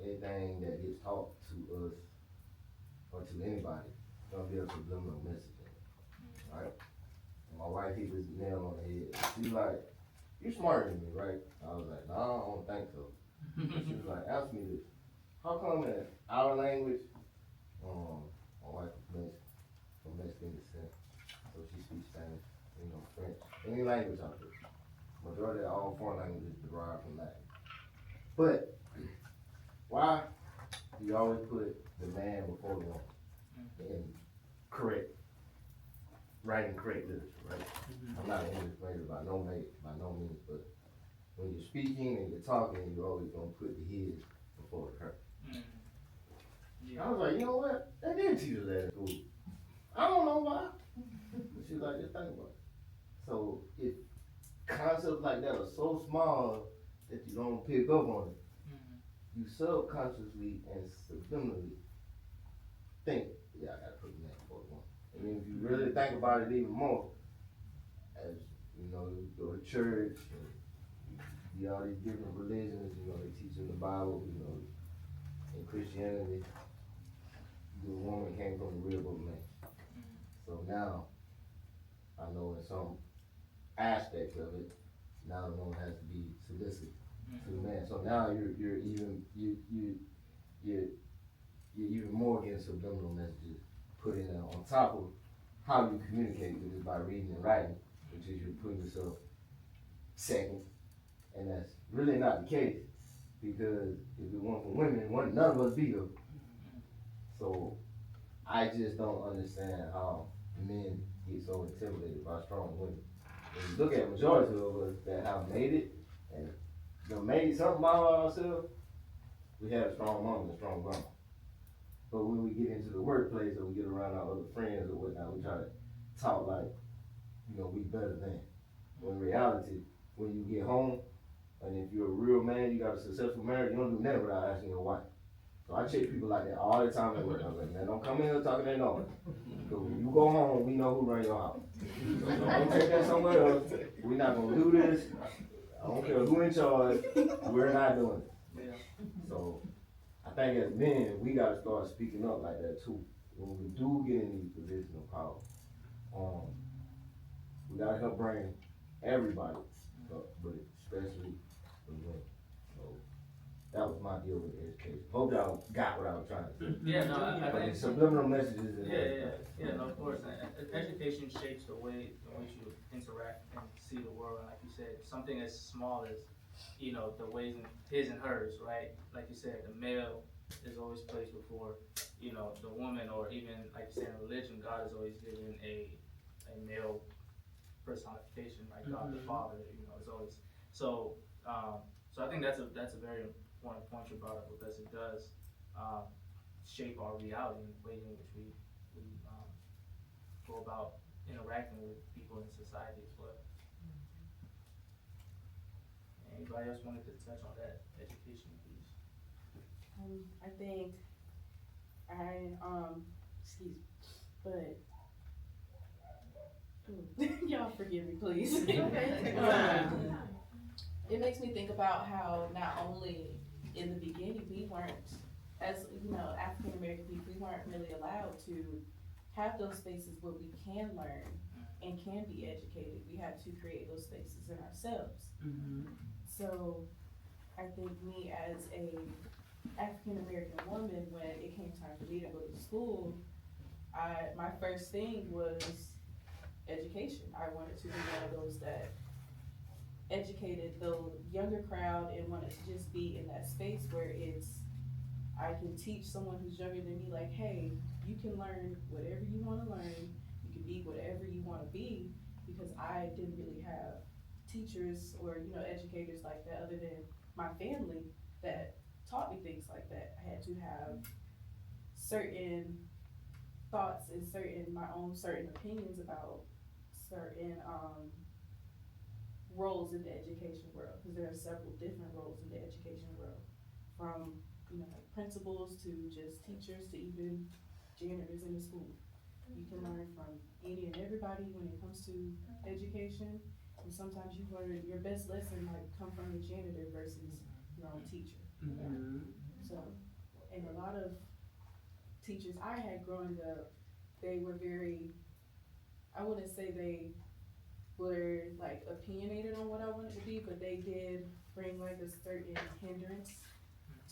anything that gets taught to us or to anybody, it's gonna be a subliminal message in it, right? And my wife hit this nail on the head. She's like, "You smarter than me, right?" I was like, "No, I don't think so." She was like, "Ask me this. How come in our language, my wife is from Mexican descent, so she speaks Spanish, French, any language out there. Majority of all foreign languages derived from Latin. But why do you always put the man before the woman in writing correct literature, right? I'm not an English major by no means, but when you're speaking and you're talking, you're always gonna put the his before the her. I was like, you know what? They didn't teach us that in school. I don't know why. But she was like, just think about it. So if concepts like that are so small that you don't pick up on it, you subconsciously and subliminally think, yeah, I gotta put the man before the woman. And then if you really think about it even more, as you go to church and you see all these different religions, they teach in the Bible, in Christianity, the woman came from the rib of a man. So now, I know in some aspects of it, now the woman has to be submissive to the man. So now you're even more getting subliminal messages put in there on top of how you communicate with it by reading and writing, which is you're putting yourself second, and that's really not the case, because if it weren't for women, none of us be here. So I just don't understand how men get so intimidated by strong women. When you look at majority of us that have made it and done made something out of ourselves, we had a strong mom and a strong grandma. But when we get into the workplace or we get around our other friends or whatnot, we try to talk like, we better than. When in reality, when you get home, and if you're a real man, you got a successful marriage, you don't do nothing without asking your wife. So I check people like that all the time at work. I was like, man, don't come in here talking that noise. Because when you go home, we know who run your house. So don't take that somewhere else. We're not gonna do this. I don't care who in charge. We're not doing it. Yeah. So I think as men, we gotta start speaking up like that too. When we do get in these positions of power, we gotta help bring everybody up, but especially the women. So that was my deal with education. Hope y'all got what I was trying to say. Yeah, no, I But think. it's subliminal messages in Yeah, there. no, of course. Education shapes the way in which you interact and see the world. And like you said, something as small as, the ways in his and hers, right? Like you said, the male is always placed before, the woman, or even, like you said, in religion, God is always given a male personification, like God the Father, is always. So I think that's a very important point you brought up, because it does shape our reality and the ways in which we go about interacting with people in society as well. Anybody else wanted to touch on that education piece? I think excuse me, but y'all forgive me, please. It makes me think about how not only in the beginning we weren't, as African American people, we weren't really allowed to have those spaces where we can learn and can be educated. We had to create those spaces in ourselves. So I think me as a African American woman, when it came time for me to go to school, my first thing was education. I wanted to be one of those that educated the younger crowd and wanted to just be in that space where I can teach someone who's younger than me, like, hey, you can learn whatever you want to learn, you can be whatever you want to be, because I didn't really have teachers or educators like that other than my family that taught me things like that. I had to have certain thoughts and certain opinions about certain roles in the education world, because there are several different roles in the education world, from like principals to just teachers to even janitors in the school. You can learn from any and everybody when it comes to education, and sometimes you learn your best lesson might come from the janitor versus your own teacher. So, and a lot of teachers I had growing up, they were very, I wouldn't say they were like opinionated on what I wanted to be, but they did bring like a certain hindrance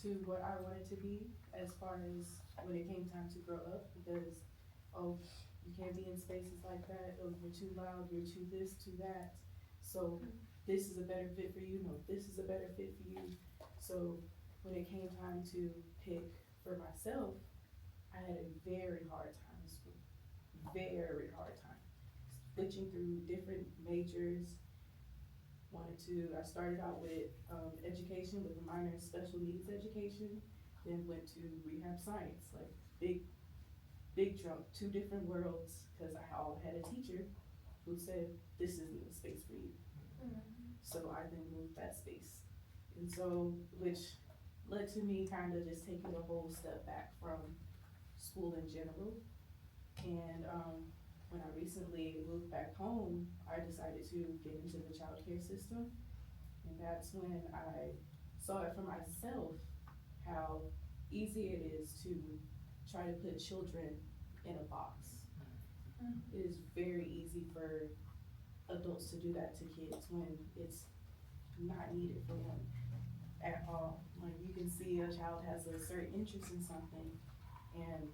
to what I wanted to be, as far as when it came time to grow up, because, oh, you can't be in spaces like that, oh, you're too loud, you're too this, too that, so this is a better fit for you, no, this is a better fit for you. So when it came time to pick for myself, I had a very hard time in school, very hard time, switching through different majors. I started out with education with a minor in special needs education, then went to rehab science, like big jump, two different worlds, because I had a teacher who said, this isn't the space for you. So I then moved that space. And so, which led to me kind of just taking a whole step back from school in general. And when I recently moved back home, I decided to get into the child care system. And that's when I saw it for myself, how easy it is to try to put children in a box. It is very easy for adults to do that to kids when it's not needed for them at all. When you can see a child has a certain interest in something, and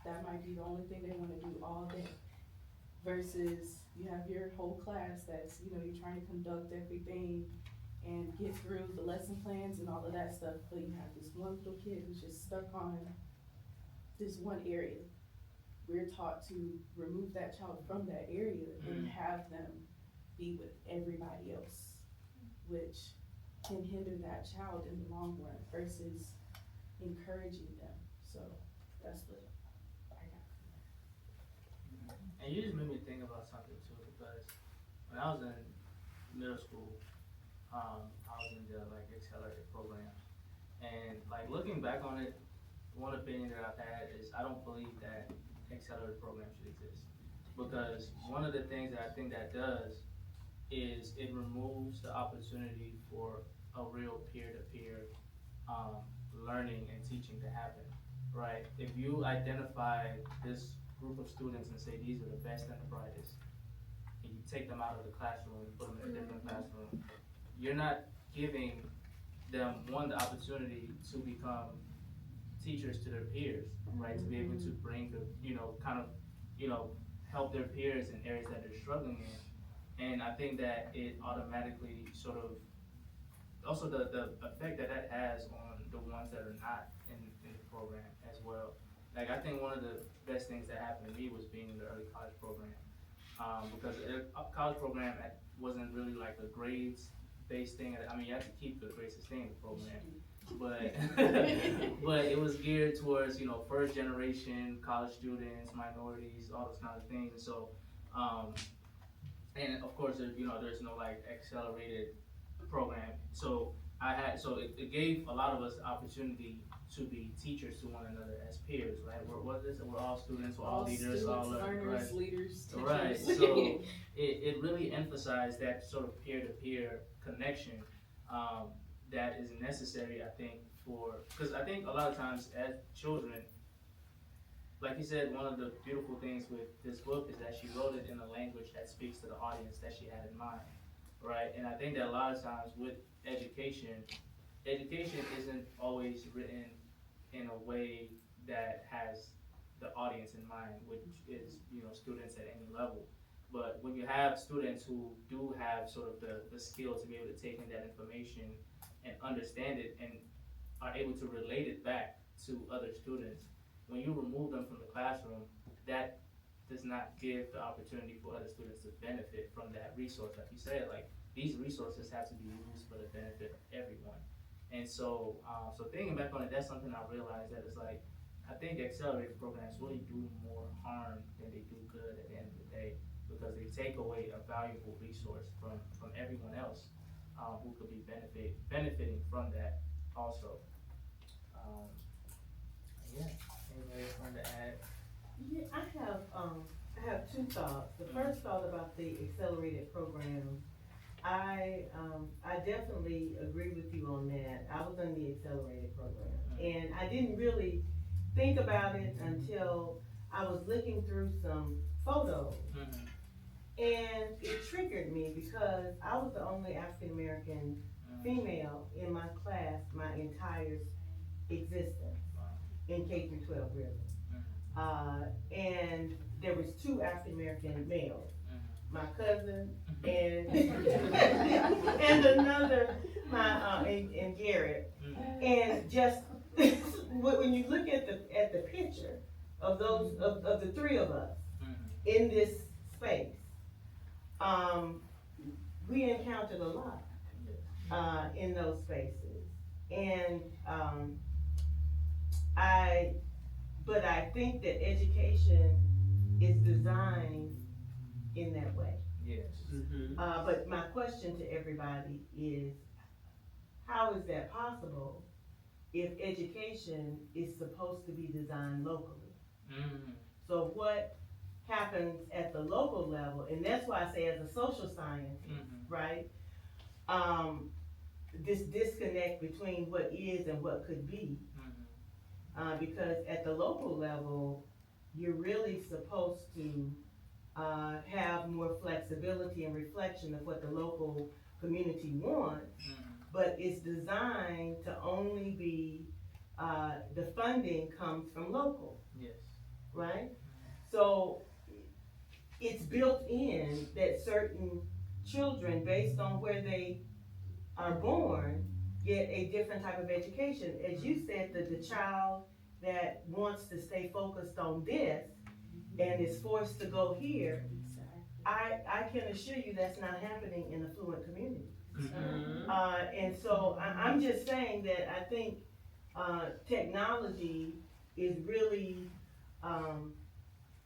that might be the only thing they want to do all day, versus you have your whole class that's, you're trying to conduct everything and get through the lesson plans and all of that stuff, but you have this one little kid who's just stuck on this one area. We're taught to remove that child from that area and have them be with everybody else, which can hinder that child in the long run versus encouraging them. So that's what I got from that. And you just made me think about something too, because when I was in middle school, I was in the like accelerated program, and like looking back on it, one opinion that I've had is I don't believe that accelerated program should exist, because one of the things that I think that does is it removes the opportunity for a real peer-to-peer learning and teaching to happen, right? If you identify this group of students and say these are the best and the brightest, and you take them out of the classroom and put them in a different classroom, you're not giving them, one, the opportunity to become teachers to their peers, right? To be able to bring the, help their peers in areas that they're struggling in. And I think that it automatically sort of, also the effect that that has on the ones that are not in the program as well. Like, I think one of the best things that happened to me was being in the early college program. Because college program wasn't really like a grades-based thing. I mean, you have to keep the grade sustaining program, but but it was geared towards, first generation college students, minorities, all those kinds of things. And so, and of course, there's no like accelerated program. So it gave a lot of us the opportunity to be teachers to one another as peers, right? We're all students, we're all leaders, all learners, right? leaders, teachers. Right. So it really emphasized that sort of peer-to-peer connection that is necessary, I think, because I think a lot of times as children, like you said, one of the beautiful things with this book is that she wrote it in a language that speaks to the audience that she had in mind, right? And I think that a lot of times with education isn't always written in a way that has the audience in mind, which is, students at any level. But when you have students who do have sort of the skill to be able to take in that information and understand it and are able to relate it back to other students, when you remove them from the classroom, that does not give the opportunity for other students to benefit from that resource. Like you said, like, these resources have to be used for the benefit of everyone. And so, so thinking back on it, that's something I realized, that it's like, I think accelerated programs really do more harm than they do good at the end of the day, because they take away a valuable resource from everyone else who could be benefiting from that also. Yeah, anybody else want to add? Yeah, I have two thoughts. The first thought about the accelerated program, I definitely agree with you on that. I was in the accelerated program, and I didn't really think about it until I was looking through some photos, and it triggered me because I was the only African American female in my class my entire existence in K through 12, really. And there was two African American males, my cousin and and another, and Garrett. And just when you look at the picture of those of the three of us in this space, we encountered a lot in those spaces, and but I think that education is designed in that way. Yes. But my question to everybody is, how is that possible if education is supposed to be designed locally? So what happens at the local level, and that's why I say as a social scientist, right? This disconnect between what is and what could be. Because at the local level, you're really supposed to have more flexibility and reflection of what the local community wants, but it's designed to only be, the funding comes from local. Yes. Right? So it's built in that certain children, based on where they are born, get a different type of education. As you said, the child that wants to stay focused on this and is forced to go here, I can assure you that's not happening in affluent communities. Mhm. And so I'm just saying that I think, technology is really,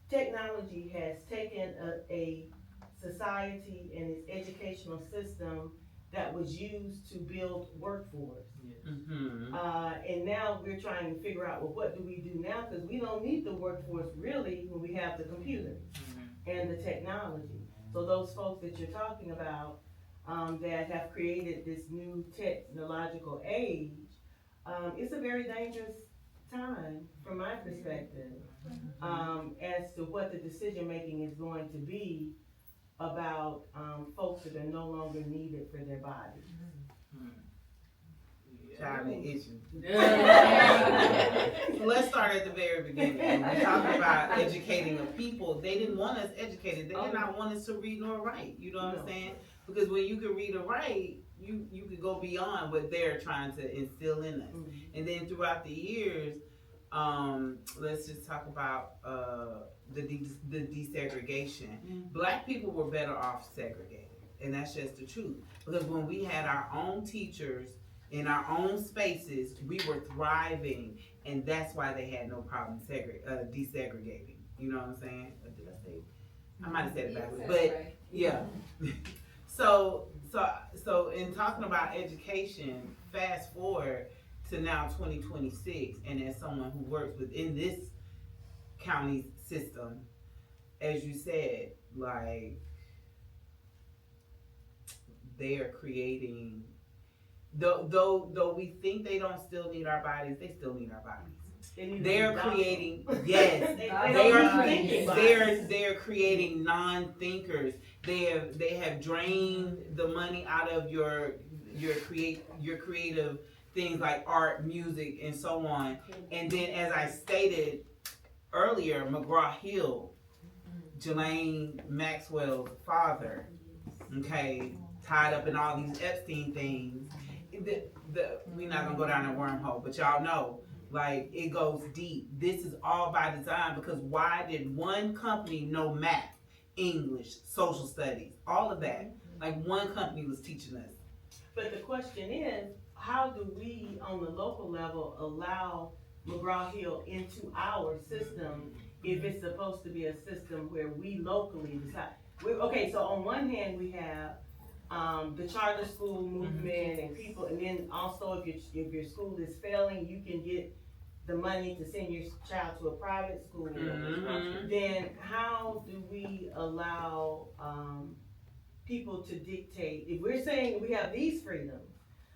technology has taken a society and its educational system that was used to build workforce. Mhm. And now we're trying to figure out, well, what do we do now? Because we don't need the workforce really when we have the computers and the technology. So those folks that you're talking about, that have created this new technological age, it's a very dangerous time from my perspective, as to what the decision making is going to be about, folks that are no longer needed for their bodies. Child and itching. Yeah. So let's start at the very beginning. When we talk about educating a people, they didn't want us educated. They did not want us to read nor write. You know what I'm saying? Because when you can read or write, you could go beyond what they're trying to instill in us. And then throughout the years, let's just talk about the desegregation. Black people were better off segregated, and that's just the truth. Because when we had our own teachers in our own spaces, we were thriving, and that's why they had no problem desegregating. You know what I'm saying? Did I say? I might have said it backwards, but yeah. So in talking about education, fast forward to now 2026, and as someone who works within this county system, as you said, like they are creating. Though we think they don't still need our bodies, they still need our bodies. They're creating, yes, they're creating non-thinkers. They have drained the money out of your creative things like art, music, and so on. And then, as I stated earlier, McGraw-Hill, Ghislaine Maxwell's father, okay, tied up in all these Epstein things. We're not gonna go down that wormhole, but y'all know, like, it goes deep. This is all by design, because why did one company know math, English, social studies, all of that? Like, one company was teaching us. But the question is, how do we, on the local level, allow McGraw-Hill into our system if it's supposed to be a system where we locally decide? Okay, so on one hand, we have the charter school movement and people, and then also if your school is failing, you can get the money to send your child to a private school. Then how do we allow people to dictate? If we're saying we have these freedoms,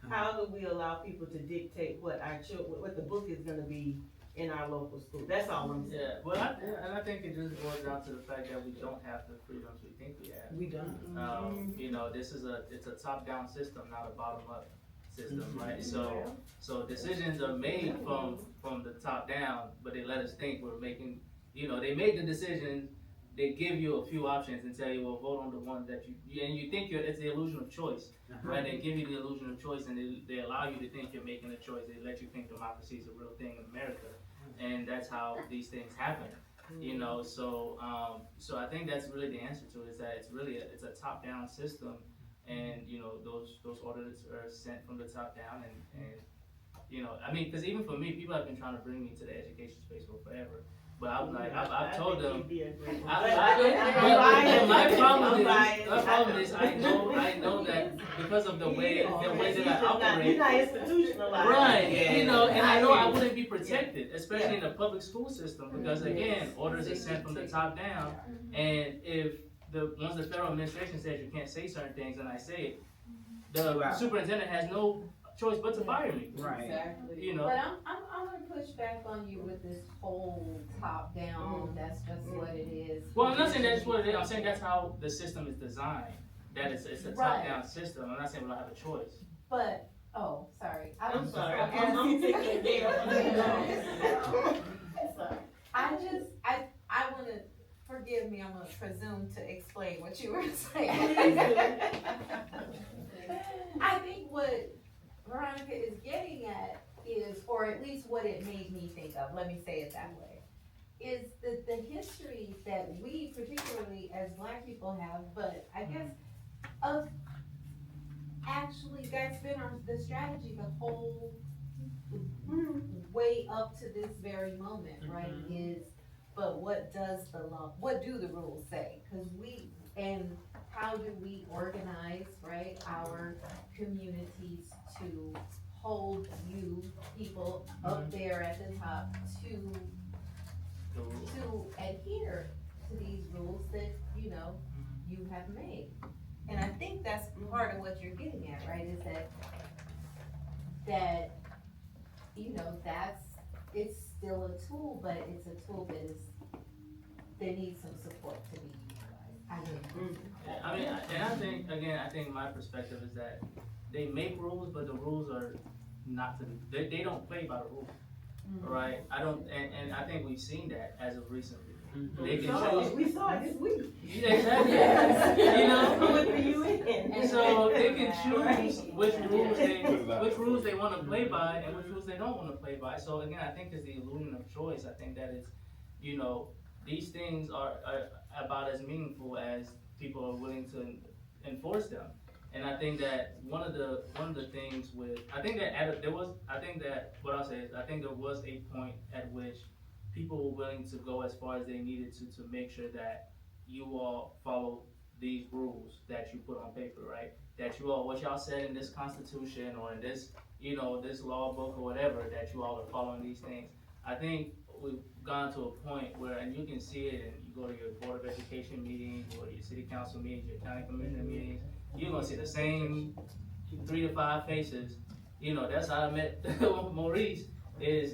how do we allow people to dictate what our what the book is going to be in our local school? That's all I'm saying. Yeah, well, I think it just boils down to the fact that we don't have the freedoms we think we have. We don't. You know, it's a top-down system, not a bottom-up system, right? So decisions are made from the top down, but they let us think we're making. You know, they make the decision. They give you a few options and tell you, well, vote on the one that you think it's the illusion of choice, right? They give you the illusion of choice, and they allow you to think you're making a choice. They let you think democracy is a real thing in America. And that's how these things happen, you know. So I think that's really the answer to it, is that it's a top-down system, and you know those orders are sent from the top down, and you know, I mean, because even for me, people have been trying to bring me to the education space for forever. But I'm like, I've told them. My problem is, I know that because of the way that I operate. You're not institutionalized. Right, yeah. You know, and I know I wouldn't be protected, especially in the public school system, because again, orders are sent from the top down, and if once the federal administration says you can't say certain things, and I say it, the superintendent has no choice but to fire me. Right. Exactly. You know. But I'm gonna push back on you with this whole top down. That's just what it is. Well, I'm not saying that's what it is. I'm saying that's how the system is designed. That it's a top down system. I'm not saying we don't have a choice. But sorry. I'm sorry. I'm taking it down. I wanna, forgive me, I'm gonna presume to explain what you were saying. I think what Veronica is getting at is, or at least what it made me think of, let me say it that way, is the history that we, particularly as Black people, have, but I guess of actually, that's been the strategy the whole way up to this very moment, right? Is, but what does the law, what do the rules say? Cause and how do we organize, right, our communities to hold you people up there at the top to adhere to these rules that, you know, you have made. And I think that's part of what you're getting at, right, is that, you know, it's still a tool, but it's a tool that needs some support to be utilized. I mean, and I think, again, I think my perspective is that they make rules, but the rules are not to, they don't play by the rules, right? And I think we've seen that as of recently. They can choose. We saw it this week. Yeah, exactly. You know, With the UN. so they can choose which rules they want to play by and which rules they don't want to play by. So again, I think it's the illusion of choice. I think that it's, you know, these things are about as meaningful as people are willing to enforce them. And I think that one of the things with, I think that what I'll say is, I think there was a point at which people were willing to go as far as they needed to make sure that you all follow these rules that you put on paper, right? That you all, what y'all said in this constitution or in this, you know, this law book or whatever, that you all are following these things. I think we've gone to a point where, and you can see it, and you go to your Board of Education meetings, you go to your city council meetings, your county commissioner meetings, you're gonna see the same 3 to 5 faces. You know, that's how I met Maurice, is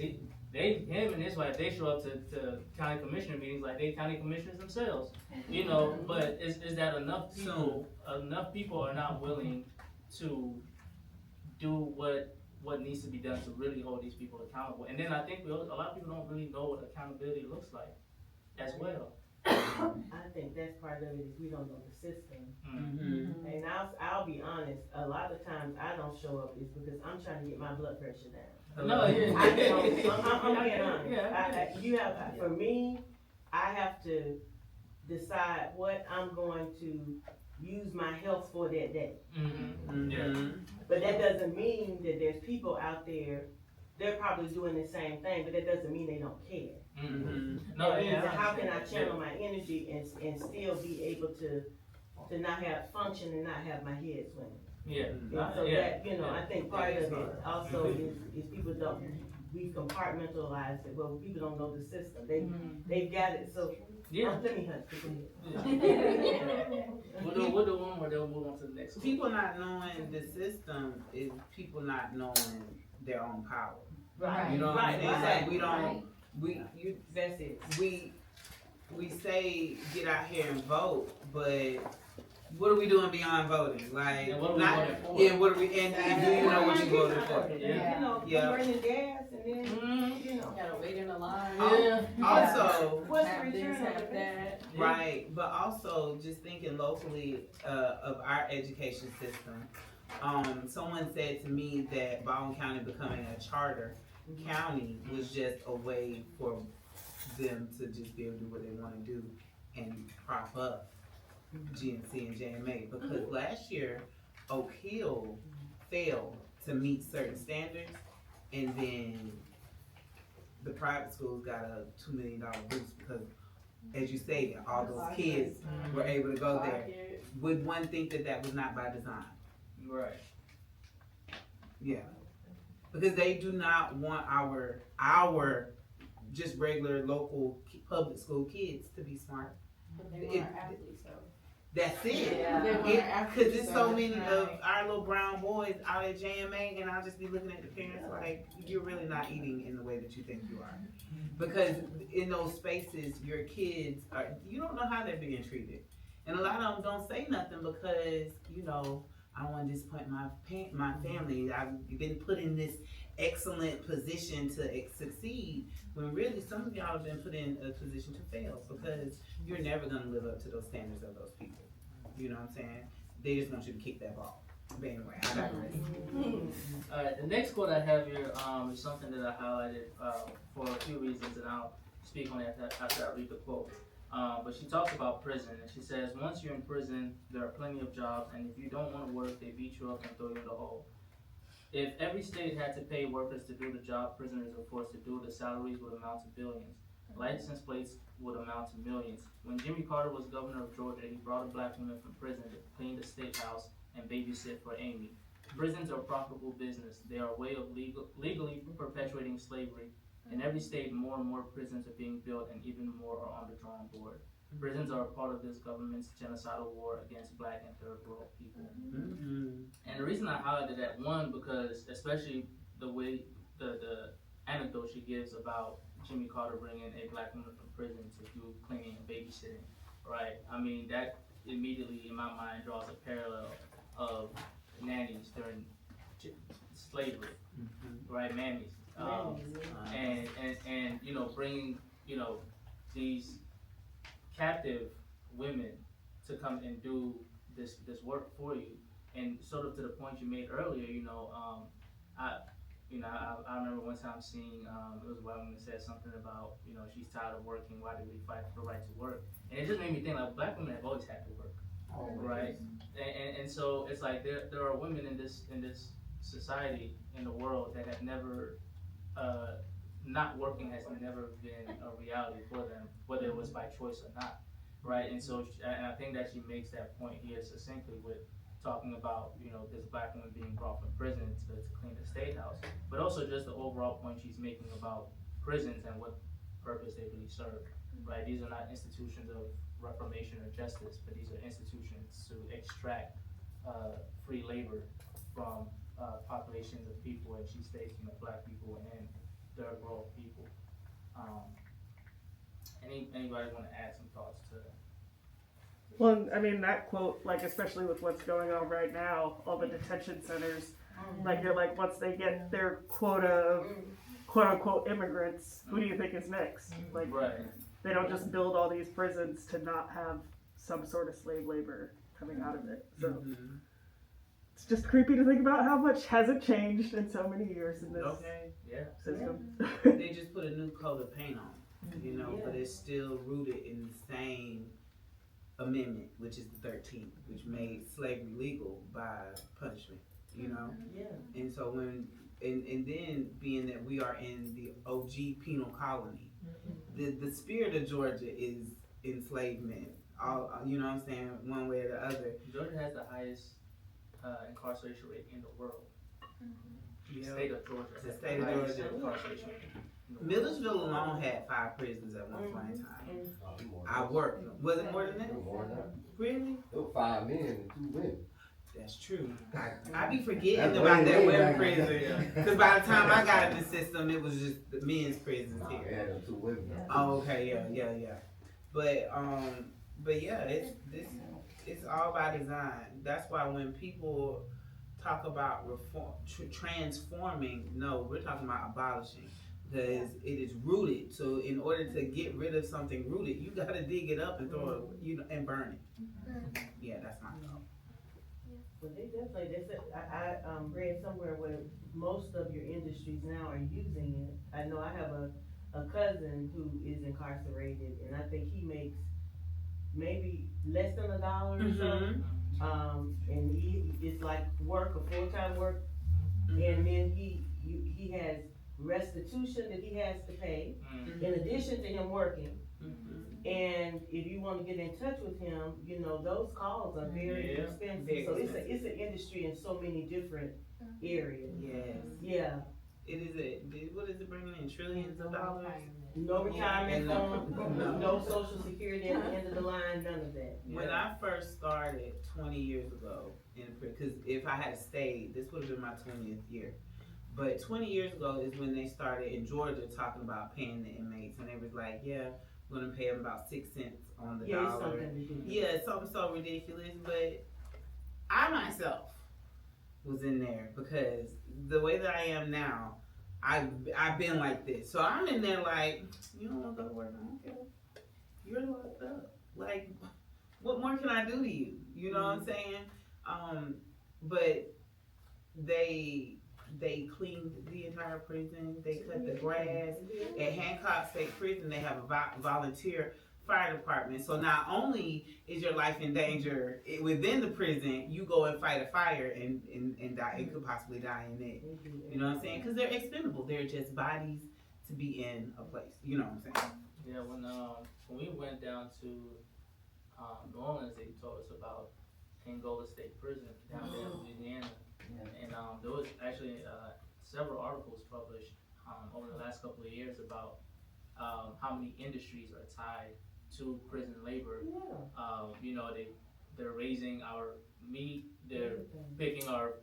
him and his wife, they show up to county commissioner meetings like they county commissioners themselves, you know, but is that enough people are not willing to do what needs to be done to really hold these people accountable. And then I think a lot of people don't really know what accountability looks like as well. I think that's part of it, is we don't know the system. And I'll be honest, a lot of times I don't show up is because I'm trying to get my blood pressure down. No, yeah. I'm being honest. Yeah. For me, I have to decide what I'm going to use my health for that day. But that doesn't mean that there's people out there, they're probably doing the same thing, but that doesn't mean they don't care. No, That means yeah, that how can I channel my energy and still be able to not have function and not have my head swimming? Yeah. And so that, you know, I think part of it also is people don't, we've compartmentalized it, well, people don't know the system, they've got it, so. Yeah. Let me hush. We'll do one more, then we'll move on to the next one. People not knowing the system is people not knowing their own power. Right. You know what I'm saying? Right. Like we don't, Right. That's it. we say get out here and vote, but what are we doing beyond voting? Like, Yeah, what are we voting for? Yeah, what are we, and do you know what you voted for? Yeah. You know, Yeah. burning gas and then, you know. Gotta wait in the line. Yeah. Also, What's the Have this, return have of that. right, but also just thinking locally of our education system. Someone said to me that Baldwin County becoming a charter county was just a way for them to just be able to do what they want to do and prop up GNC and JMA, because last year Oak Hill failed to meet certain standards, and then the private schools got a $2 million boost because, as you stated, all those kids were able to go there. Would one think that was not by design? Right. Yeah, because they do not want our just regular local public school kids to be smart. But they want our athletes though. That's it. Yeah. They want our athletes, Because there's so so many it's of like- our little brown boys out at JMA, and I'll just be looking at the parents like, you're really not eating in the way that you think you are. Because in those spaces, your kids you don't know how they're being treated. And a lot of them don't say nothing because, you know, I don't want to disappoint my family. I've been put in this excellent position to succeed, when really some of y'all have been put in a position to fail, because you're never going to live up to those standards of those people. You know what I'm saying? They just want you to kick that ball. But anyway, I digress. Alright, the next quote I have here is something that I highlighted for a few reasons, and I'll speak on it after I read the quote. But she talks about prison, and she says, once you're in prison, there are plenty of jobs, and if you don't want to work, they beat you up and throw you in the hole. If every state had to pay workers to do the job prisoners are forced to do, the salaries would amount to billions. License plates would amount to millions. When Jimmy Carter was governor of Georgia, he brought a black woman from prison to clean the state house and babysit for Amy. Prisons are a profitable business. They are a way of legally perpetuating slavery. In every state, more and more prisons are being built, and even more are on the drawing board. Prisons are a part of this government's genocidal war against black and third world people. And the reason I highlighted that, one, because especially the way the anecdote she gives about Jimmy Carter bringing a black woman from prison to do cleaning and babysitting, right? I mean, that immediately in my mind draws a parallel of nannies during slavery, right? Mammies. And you know, bringing, you know, these captive women to come and do this work for you. And sort of to the point you made earlier, you know, I remember one time seeing, it was a white woman that said something about, you know, she's tired of working, why do we fight for the right to work? And it just made me think, like, black women have always had to work, right? And so it's like there are women in this society, in the world, that have never, not working has never been a reality for them, whether it was by choice or not, right? And so, and I think that she makes that point here succinctly with talking about, you know, this black woman being brought from prison to clean the state house, but also just the overall point she's making about prisons and what purpose they really serve, right? These are not institutions of reformation or justice, but these are institutions to extract free labor from populations of people, and she states, you know, black people and third world people. Anybody want to add some thoughts to that? Well, I mean, that quote, like, especially with what's going on right now, all the detention centers, like, you're like, once they get their quota of quote-unquote immigrants, who do you think is next? Like, Right. they don't just build all these prisons to not have some sort of slave labor coming out of it. So, it's just creepy to think about how much hasn't changed in so many years in this system. They just put a new coat of paint on, you know, but it's still rooted in the same amendment, which is the 13th, which made slavery legal by punishment, you know? And so when, and then being that we are in the OG penal colony, the spirit of Georgia is enslavement, all, you know what I'm saying, one way or the other. Georgia has the highest incarceration rate in the world. The Yeah. state of Georgia. The has state of highest Georgia. incarceration rate in the world. Milledgeville alone had 5 prisons at one point in time. I worked. Was it more than that? More than that. Really? There were 5 men and 2 women. That's true. I be forgetting That's about way that women's back prison. then. Because by the time I got in the system, it was just the men's prisons Nah, here. they had them 2 women. Oh, okay, yeah. But yeah, it's all by design. That's why when people talk about reform, transforming, no, we're talking about abolishing. Because it is rooted. So in order to get rid of something rooted, you gotta dig it up and throw it, you know, and burn it. Yeah, that's my thought. Well, they said, I read somewhere where most of your industries now are using it. I know I have a cousin who is incarcerated, and I think he makes maybe less than $1 or so. And it's like work, a full-time work, and then he has restitution that he has to pay in addition to him working. And if you want to get in touch with him, you know, those calls are very expensive. Very So expensive. it's an industry in so many different areas. Yes. Yeah. It is what is it bringing in? Trillions of dollars? No retirement And fund, no social security at the end of the line, none of that. When I first started 20 years ago, because if I had stayed, this would have been my 20th year. But 20 years ago is when they started in Georgia talking about paying the inmates, and they was like, yeah, we're gonna pay them about 6 cents on the Yeah, it's dollar. something ridiculous. Yeah, it's something so ridiculous. But I myself was in there because the way that I am now, I've been like this. So I'm in there like, you don't want to go to work? Okay, you're locked up. Like, what more can I do to you? You know what I'm saying? But they cleaned the entire prison. They cut the grass. At Hancock State Prison, they have a volunteer fire department. So not only is your life in danger within the prison, you go and fight a fire and die. It could possibly die in it. You know what I'm saying? Because they're expendable. They're just bodies to be in a place. You know what I'm saying? Yeah, when we went down to New Orleans, they told us about Angola State Prison down there in Louisiana, and there was actually several articles published over the last couple of years about how many industries are tied to prison labor. You know, they're raising our meat, they're picking our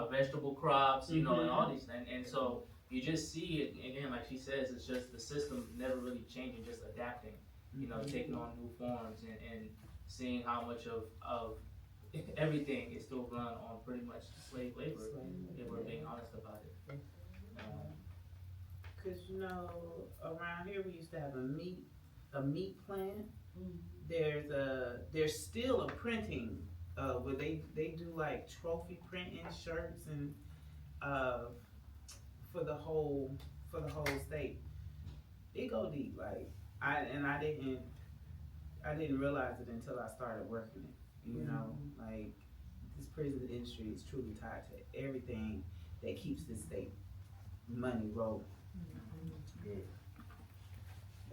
vegetable crops, you know, and all these things. And so you just see it again, like she says, it's just the system never really changing, just adapting, you know, taking on new forms and seeing how much of everything is still run on pretty much slave labor, if we're being honest about it. Cause you know, around here we used to have a meat plant. There's still a printing, where they do like trophy printing shirts and, for the whole state. It go deep, like, I didn't realize it until I started working it, you know, like, this prison industry is truly tied to everything that keeps the state money rolling.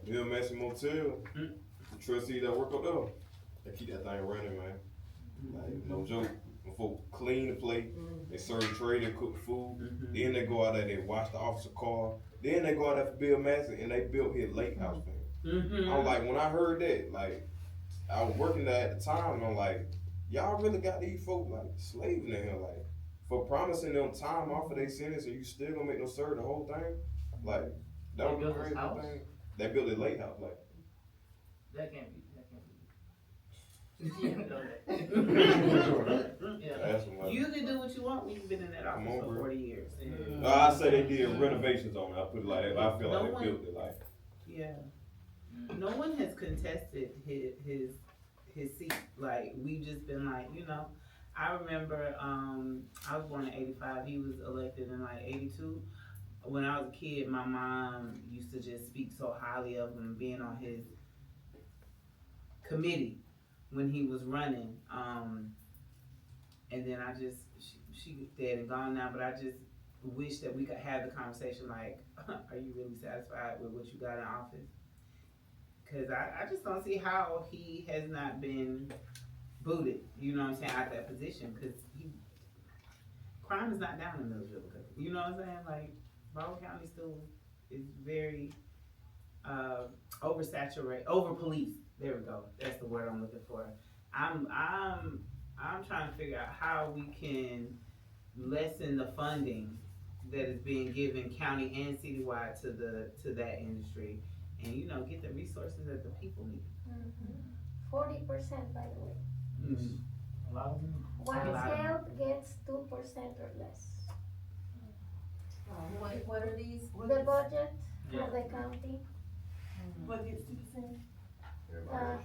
Bill Mansion Motel, the trustees that work up there, they keep that thing running, man. Like, no joke. When folk clean the plate, they serve the tray, they cook the food, then they go out there, they wash the officer car, then they go out there for Bill Manson, and they built his lake house for him. I was like, when I heard that, like, I was working there at the time, and I'm like, y'all really got these folk, like, slaving in here, like, for promising them time off of their sentence, and you still gonna make them serve the whole thing? Like, that was the crazy thing. They built a lake house, like. That can't be. You can do what you want when you've been in that office for 40 years. I say they did renovations on it. I put it like that. I feel like they built it like. Yeah. No one has contested his seat. Like, we've just been like, you know, I remember I was born in 85. He was elected in like 82. When I was a kid, my mom used to just speak so highly of him being on his committee when he was running. And then she dead and gone now, but I just wish that we could have the conversation like, are you really satisfied with what you got in office? Because I just don't see how he has not been booted, you know what I'm saying, out that position, because crime is not down in Milledgeville, you know what I'm saying? Like, Broward County still is very over-policed. There we go. That's the word I'm looking for. I'm trying to figure out how we can lessen the funding that is being given county and citywide to that industry, and you know, get the resources that the people need. 40%, by the way. A lot of them. One health gets 2% or less. What are these? The budget Yeah. of the county, What gets 2%? health,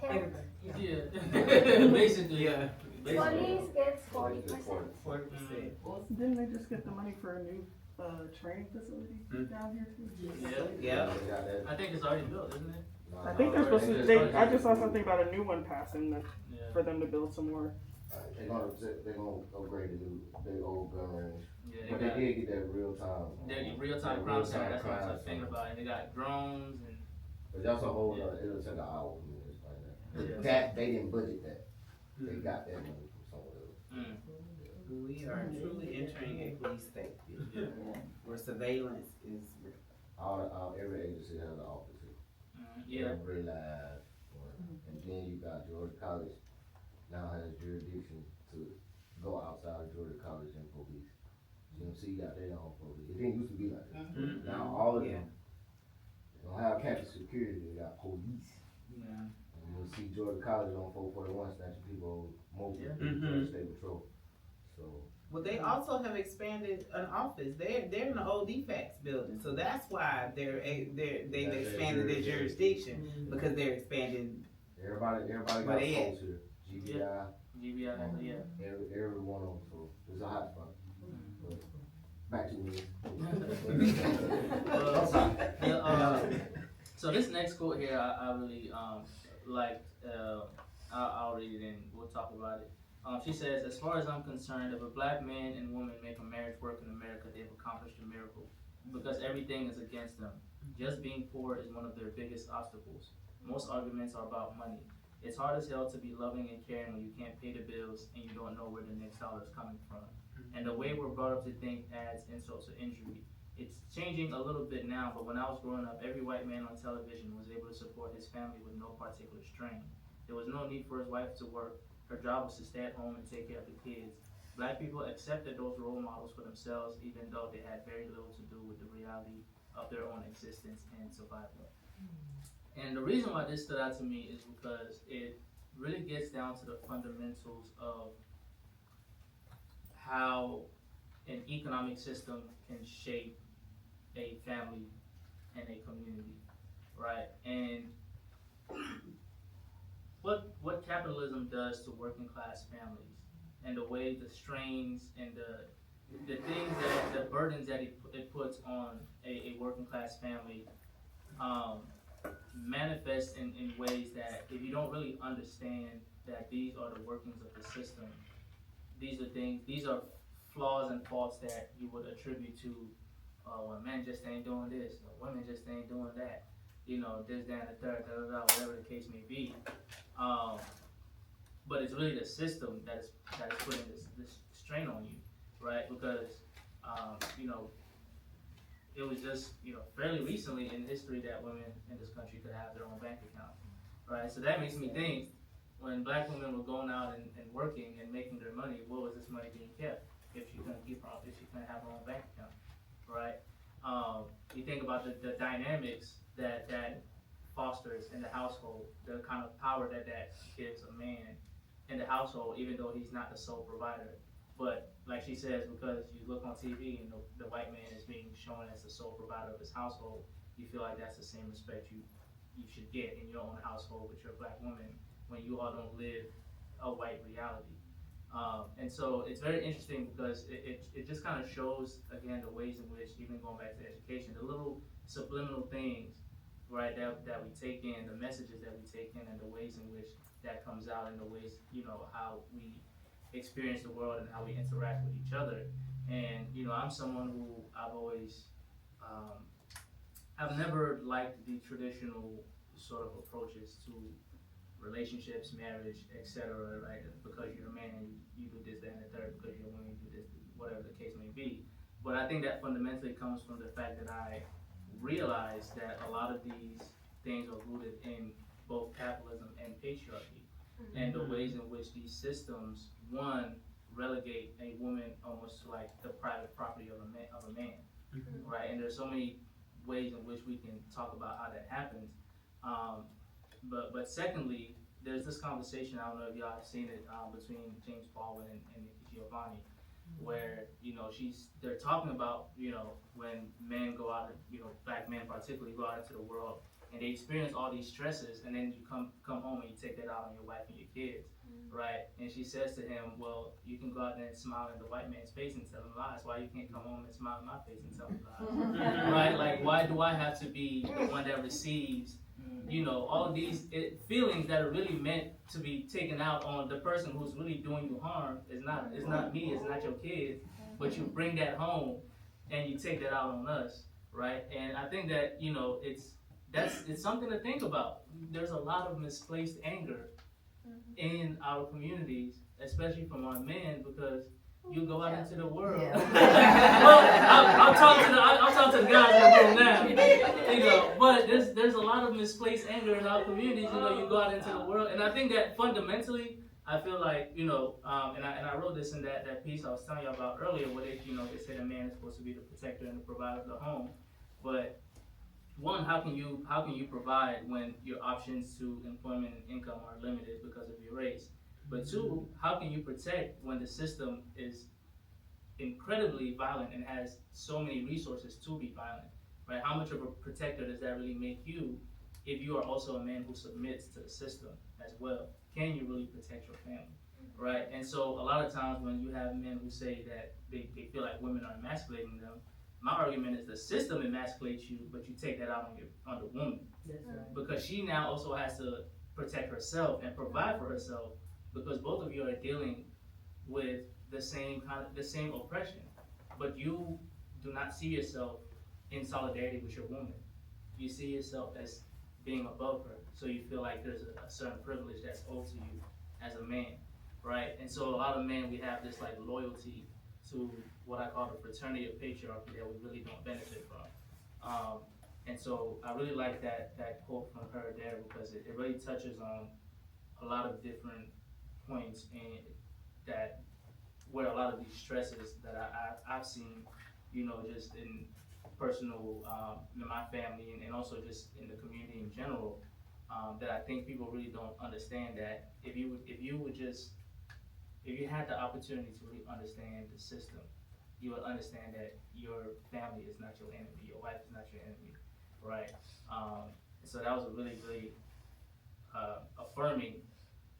Yeah. Basically, yeah. police gets 40%. 40%. Didn't they just get the money for a new training facility down here too? Yeah. I think it's already built, isn't it? I think they're supposed to. I just saw something about a new one passing that, for them to build some more. They're gonna upgrade the new big old gun range. Yeah, But they did get that real time. Real time crime center. That's what I was thinking about. And they got drones and. But that's a whole other, it'll take an hour for me to explain that. That, they didn't budget that. They got that money from somewhere else. We are truly entering a police state where surveillance is real. Every agency has an office here. Every lab. And then you got Georgia College now has jurisdiction to go outside of Georgia College and police. GMC got their own police. It didn't used to be like that. Now all of them don't have campus security, they got police. Yeah. And you'll see Georgia College on 441 snatching people mobile state patrol. So Well, they also have expanded an office. They're in the old DFACS building, so that's why they've expanded their jurisdiction because they're expanding. everybody got folks here. GBI. GBI, Every one of them, so it's a hot spot. But back to me. So this next quote here, I really liked, I'll read it and we'll talk about it. She says, as far as I'm concerned, if a black man and woman make a marriage work in America, they've accomplished a miracle because everything is against them. Just being poor is one of their biggest obstacles. Most arguments are about money. It's hard as hell to be loving and caring when you can't pay the bills and you don't know where the next dollar is coming from. And the way we're brought up to think adds insult to injury. It's changing a little bit now, but when I was growing up, every white man on television was able to support his family with no particular strain. There was no need for his wife to work. Her job was to stay at home and take care of the kids. Black people accepted those role models for themselves, even though they had very little to do with the reality of their own existence and survival. And the reason why this stood out to me is because it really gets down to the fundamentals of how an economic system can shape a family and a community, right? And what capitalism does to working class families, and the way the strains and the things that the burdens that it puts on a working class family manifest in ways that if you don't really understand that these are the workings of the system, these are flaws and faults that you would attribute to well, men just ain't doing this, or women just ain't doing that, this, that, and the third, whatever the case may be. But it's really the system that is putting this strain on you, right? Because it was just fairly recently in history that women in this country could have their own bank account, right? So that makes me think when black women were going out and working and making their money, where was this money being kept if she couldn't have her own bank account, right? You think about the dynamics that fosters in the household, the kind of power that gives a man in the household, even though he's not the sole provider. But like she says, because you look on TV and the white man is being shown as the sole provider of his household, you feel like that's the same respect you should get in your own household with your black woman when you all don't live a white reality. And so it's very interesting because it just kind of shows, again, the ways in which, even going back to education, the little subliminal things, right, that we take in, the messages that we take in, and the ways in which that comes out, and the ways, how we experience the world and how we interact with each other. And, I'm someone who I've never liked the traditional sort of approaches to relationships, marriage, etc., right? Because you're a man, you do this, that, and the third. Because you're a woman, you do this, whatever the case may be. But I think that fundamentally comes from the fact that I realize that a lot of these things are rooted in both capitalism and patriarchy, and the ways in which these systems, one, relegate a woman almost to like the private property of a man, right? And there's so many ways in which we can talk about how that happens. But secondly, there's this conversation, I don't know if y'all have seen it, between James Baldwin and Nikki Giovanni, where, they're talking about, when men go out, black men particularly go out into the world, and they experience all these stresses, and then you come home and you take that out on your wife and your kids, right? And she says to him, well, you can go out there and smile in the white man's face and tell him lies. Why you can't come home and smile in my face and tell him lies? Right? Like, why do I have to be the one that receives, all of these feelings that are really meant to be taken out on the person who's really doing you harm? It's not me, it's not your kids, but you bring that home and you take that out on us, right? And I think that, it's something to think about. There's a lot of misplaced anger in our communities, especially from our men, because you go out into the world. Well, I'll talk to the guys in the room now. But there's a lot of misplaced anger in our communities. You go out into the world, and I think that fundamentally, I feel like, and I wrote this in that piece I was telling you about earlier, where they said a man is supposed to be the protector and the provider of the home, but one, how can you provide when your options to employment and income are limited because of your race? But two, how can you protect when the system is incredibly violent and has so many resources to be violent, right? How much of a protector does that really make you if you are also a man who submits to the system as well? Can you really protect your family, right? And so a lot of times when you have men who say that they feel like women are emasculating them, my argument is the system emasculates you, but you take that out on the woman. That's right. Because she now also has to protect herself and provide for herself, because both of you are dealing with the same oppression, but you do not see yourself in solidarity with your woman. You see yourself as being above her, so you feel like there's a certain privilege that's owed to you as a man, right? And so a lot of men, we have this like loyalty to what I call the fraternity of patriarchy that we really don't benefit from. And so I really like that quote from her there, because it really touches on a lot of different points, and that where a lot of these stresses that I've seen, you know, just in personal, in my family, and also just in the community in general, that I think people really don't understand, that if you had the opportunity to really understand the system, you would understand that your family is not your enemy, your wife is not your enemy, right? So that was a really, really affirming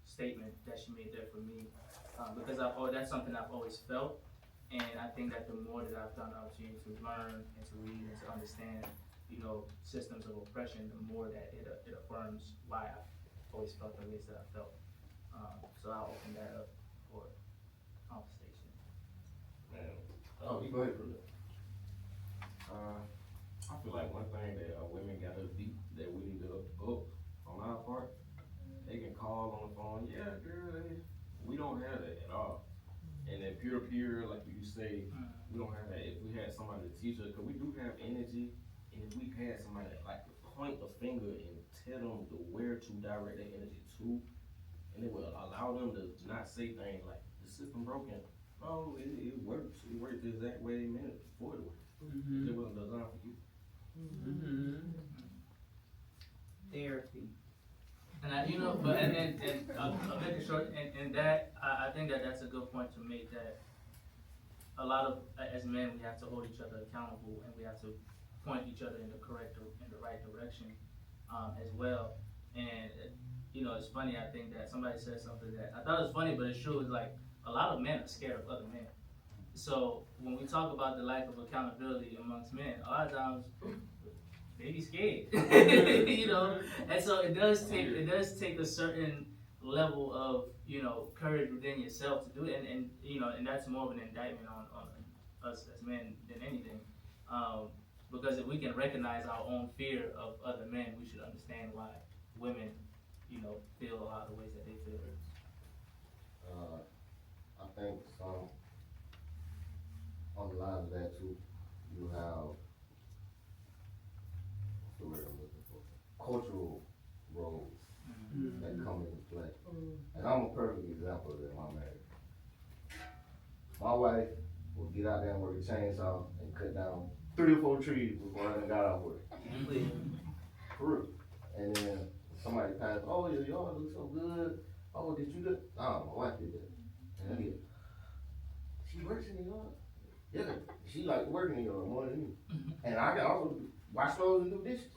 statement that she made there for me, because that's something I've always felt, and I think that the more that I've gotten the opportunity to learn and to read and to understand, you know, systems of oppression, the more that it affirms why I've always felt the ways that I felt. So I'll open that up for conversation. Oh, you go ahead, brother. I feel like one thing that women got us deep that we need to up on our part. They can call on the phone, yeah, girl, we don't have that at all. And then peer, like you say, we don't have that. If we had somebody to teach us, because we do have energy, and if we had somebody that like to point a finger and tell them where to direct their energy to, and it will allow them to not say things like, the system broken. No, it works. It works the exact way they meant it before it worked. It wasn't designed for you. Therapy. And I'll make it short, and that, I think that's a good point to make, that a lot of, as men, we have to hold each other accountable, and we have to point each other in the right direction, as well. And, you know, it's funny, I think that somebody said something that I thought it was funny, but it's true. It's like, a lot of men are scared of other men. So when we talk about the lack of accountability amongst men, a lot of times they be scared, you know. And so it does take a certain level of, you know, courage within yourself to do it, and you know, and that's more of an indictment on us as men than anything, because if we can recognize our own fear of other men, we should understand why women, you know, feel a lot of the ways that they feel. I think some on the lines of that too, you have, what's the word I'm looking for? Cultural roles that come into play. And I'm a perfect example of that in my marriage. My wife will get out there and work a chainsaw and cut down 3 or 4 trees before I done got out work. For real. And then somebody passed, oh, your yard looks so good. Oh, did you do? No, my wife did that. And I did. She works in the yard. Yeah, she like working in the yard more than me. And I can also wash clothes and do dishes.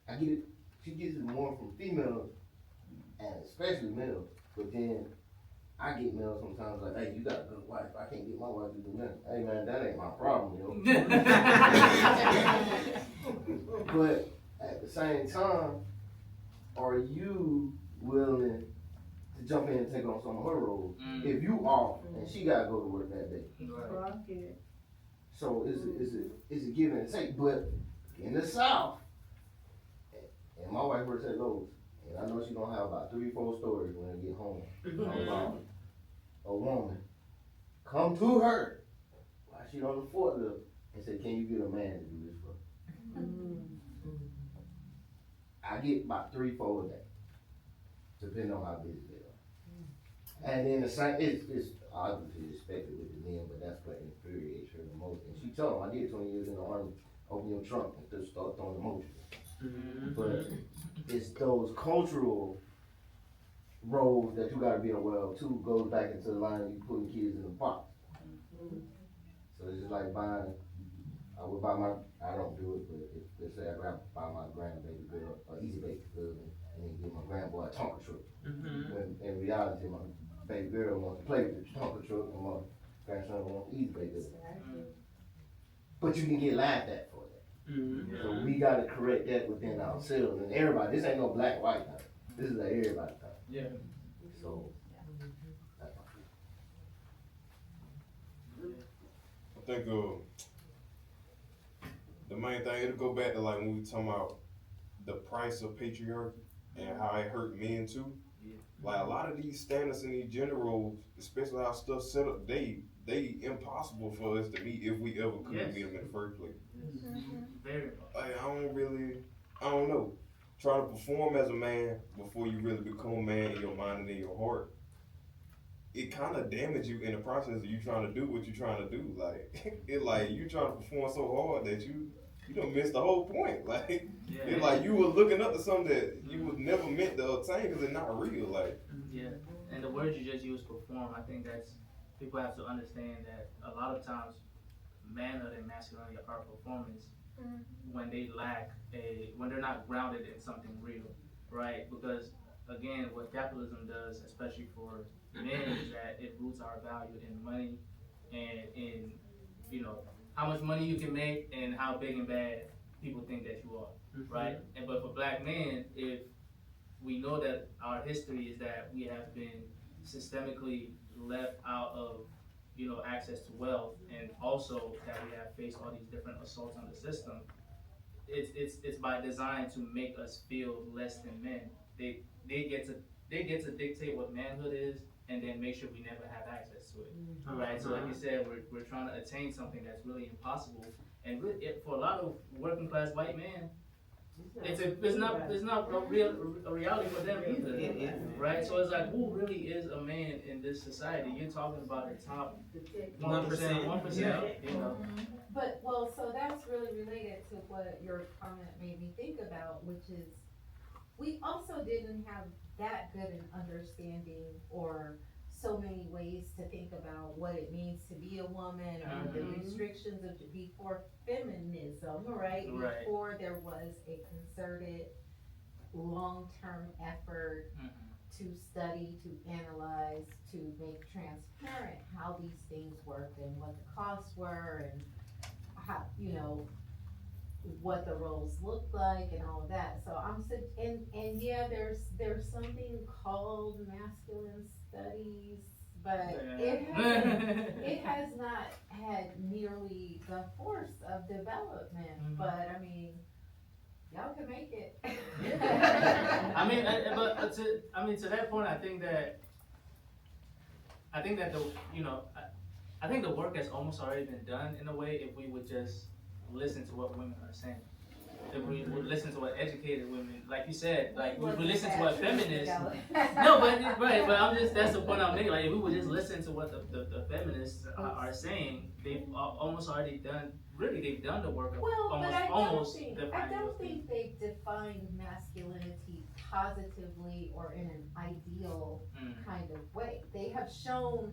I get it. She gets it more from females, and especially males. But then I get males sometimes like, hey, you got a good wife. I can't get my wife to do nothing. Hey man, that ain't my problem, yo. But at the same time, are you willing to jump in and take on some of her roles? If you are, and she gotta go to work that day. Right. So it's a give and take. But in the South, and my wife works at Lowe's, and I know she gonna have about 3 or 4 stories when I get home about a woman come to her while she on the forklift and say, "Can you get a man to do this for me?" I get about 3 or 4 a day, depending on how busy they are. And then the same, it's obviously expected with the men, but that's what infuriates her the most. And she told him, I did 20 years in the army, open your trunk and just start throwing emotions. But it's those cultural roles that you gotta be aware of too, goes back into the line of you putting kids in the box. So it's just like buying, I would buy I don't do it, but if, let's say I buy my grandbaby girl an Easy Bake Oven and then give my grandboy a Tonka truck. When in reality, my baby girl wants to play with the Tonka truck and my grandson wants Easy Bake Oven. But you can get laughed at for that. So we gotta correct that within ourselves, and everybody, this ain't no black, white, This is like everybody time. Yeah. So, that's my I think the main thing, it'll go back to like when we talking about the price of patriarchy and how it hurt men too. Yeah. Like a lot of these standards and these gender roles, especially how stuff set up, they impossible for us to meet if we ever could Yes. meet them in the first place. Very Like I don't know. Try to perform as a man before you really become a man in your mind and in your heart. It kind of damages you in the process of you trying to do what you're trying to do. Like you trying to perform so hard that you don't miss the whole point. Like Yeah. it's like you were looking up to something that you was never meant to obtain because it's not real. Like Yeah, and the words you just used, perform, I think that's, people have to understand that a lot of times manhood and masculinity are performance when they when they're not grounded in something real, right? Because again, what capitalism does, especially for men, is that it roots our value in money and in, how much money you can make and how big and bad people think that you are, right? And but for black men, if we know that our history is that we have been systemically left out of, access to wealth, and also that we have faced all these different assaults on the system. It's by design to make us feel less than men. They get to dictate what manhood is, and then make sure we never have access to it. Right? So like you said, we're trying to attain something that's really impossible, and for a lot of working class white men, it's not a reality for them either. It isn't. Right? So it's like, who really is a man in this society? You're talking about the top 1%, 1%. But, well, so that's really related to what your comment made me think about, which is, we also didn't have that good an understanding or so many ways to think about what it means to be a woman, or the restrictions of before feminism, right? Before there was a concerted, long-term effort to study, to analyze, to make transparent how these things worked and what the costs were and how, what the roles looked like and all of that. So and yeah, there's something called masculine studies, but it has not had nearly the force of development. But I mean, y'all can make it. To that point, I think that the work has almost already been done in a way if we would just listen to what women are saying. If we would listen to what educated women, like you said, like we would listen to what feminists. That's the point I'm making. Like if we would just listen to what the feminists are saying, they've almost already done. Really, they've done the work of I don't think they've defined masculinity positively or in an ideal kind of way. They have shown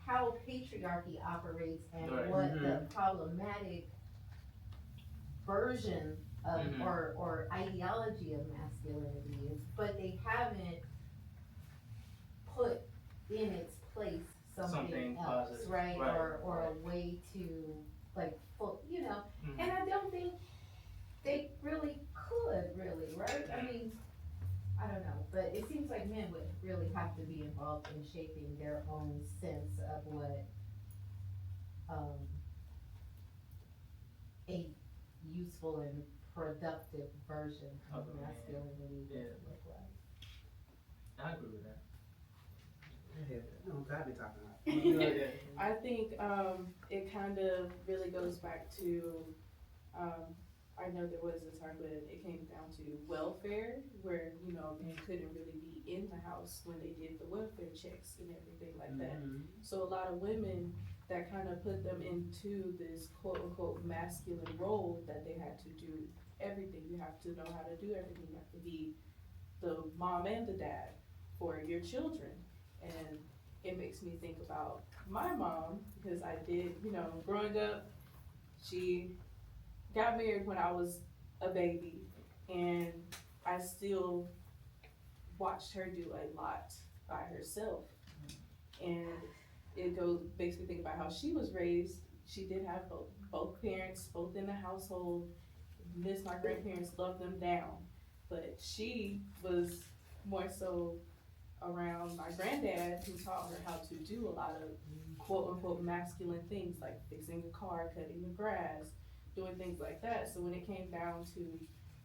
how patriarchy operates and what the problematic version of or ideology of masculinity is, but they haven't put in its place something else, positive. Right? Or a way to and I don't think they really could, right? I mean, I don't know, but it seems like men would really have to be involved in shaping their own sense of what a useful and productive version of masculinity would look like. I agree with that. I've been talking about. I think it kind of really goes back to I know there was a time when it came down to welfare, where men couldn't really be in the house when they did the welfare checks and everything like that. So a lot of women, that kind of put them into this quote unquote masculine role that they had to do everything. You have to know how to do everything. You have to be the mom and the dad for your children. And it makes me think about my mom, because I did, growing up, she got married when I was a baby, and I still watched her do a lot by herself. And it makes me think about how she was raised. She did have both parents, both in the household. Miss my grandparents, loved them down. but she was more so around my granddad, who taught her how to do a lot of quote unquote masculine things like fixing a car, cutting the grass, doing things like that. So when it came down to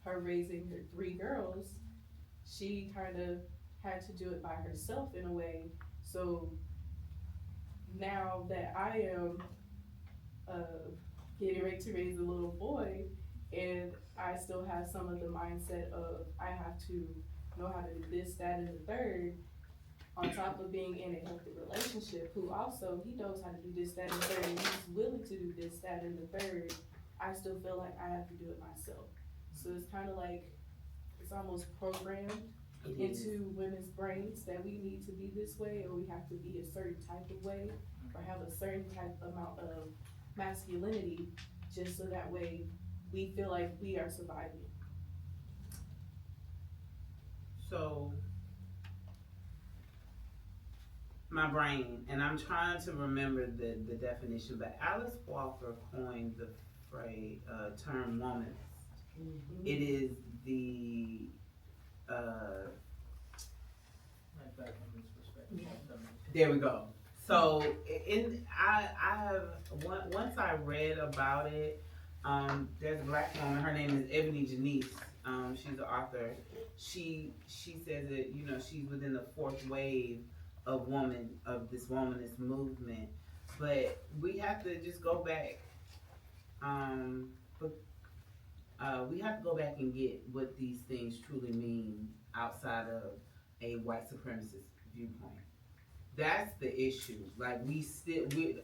her raising her 3 girls, she kind of had to do it by herself in a way. So now that I am getting ready to raise a little boy, and I still have some of the mindset of I have to know how to do this, that, and the third, on top of being in a healthy relationship, who also, he knows how to do this, that, and the third, and he's willing to do this, that, and the third, I still feel like I have to do it myself. So it's kind of like, it's almost programmed into women's brains that we need to be this way, or we have to be a certain type of way, or have a certain type amount of masculinity, just so that way we feel like we are surviving. So, my brain, and I'm trying to remember the definition, but Alice Walker coined the phrase, term womanist. It is the, there we go. So, once I read about it, there's a black woman, her name is Ebony Janice. She's the author. She says that, you know, she's within the 4th wave of this womanist movement. But we have to just go back. We have to go back and get what these things truly mean outside of a white supremacist viewpoint. That's the issue. Like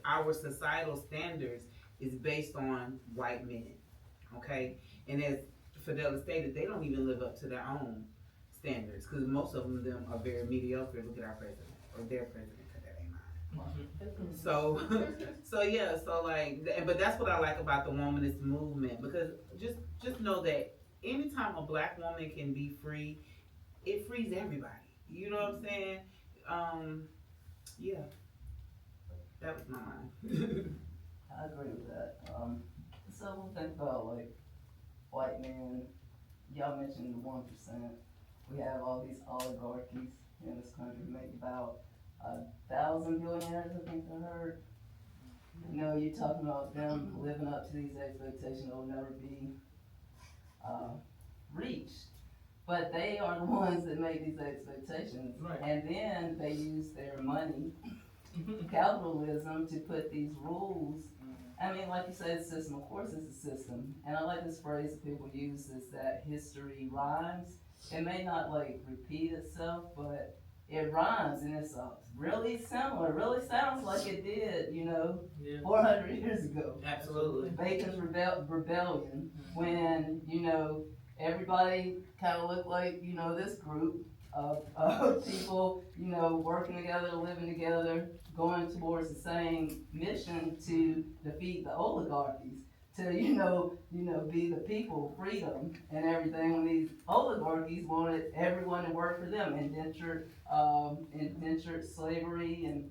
our societal standards is based on white men, okay? And as Fidela stated, they don't even live up to their own standards, because most of them are very mediocre. Look at our president, or their president, because that ain't mine. So but that's what I like about the womanist movement, because just know that anytime a black woman can be free, it frees everybody. You know what I'm saying? Yeah, that was my mind. I agree with that. So we'll think about like white men. Y'all mentioned the 1%. We have all these oligarchies in this country, maybe about 1,000 billionaires, I think I heard. You know, you're talking about them living up to these expectations that will never be reached. But they are the ones that make these expectations. Right. And then they use their money, capitalism, to put these rules. I mean, like you said, it's a system. Of course it's a system. And I like this phrase that people use, is that history rhymes. It may not like repeat itself, but it rhymes, and it's really similar. It really sounds like it did, 400 years ago. Absolutely. Bacon's rebellion, when, everybody kind of looked like, this group of people, working together, living together, going towards the same mission to defeat the oligarchies, to, be the people, freedom and everything, when these oligarchies wanted everyone to work for them, indentured slavery, and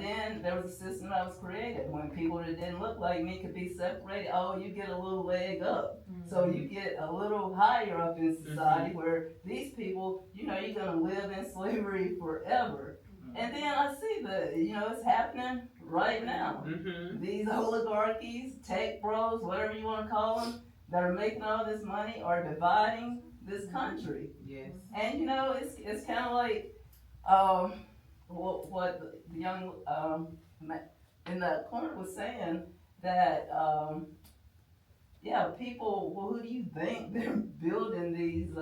then there was a system that was created when people that didn't look like me could be separated. Oh, you get a little leg up. Mm-hmm. So you get a little higher up in society, where these people, you're gonna live in slavery forever. Mm-hmm. And then I see it's happening right now. Mm-hmm. These oligarchies, tech bros, whatever you want to call them, that are making all this money are dividing this country. Yes. And it's kind of like what the young in the corner was saying, that people, well, who do you think they're building these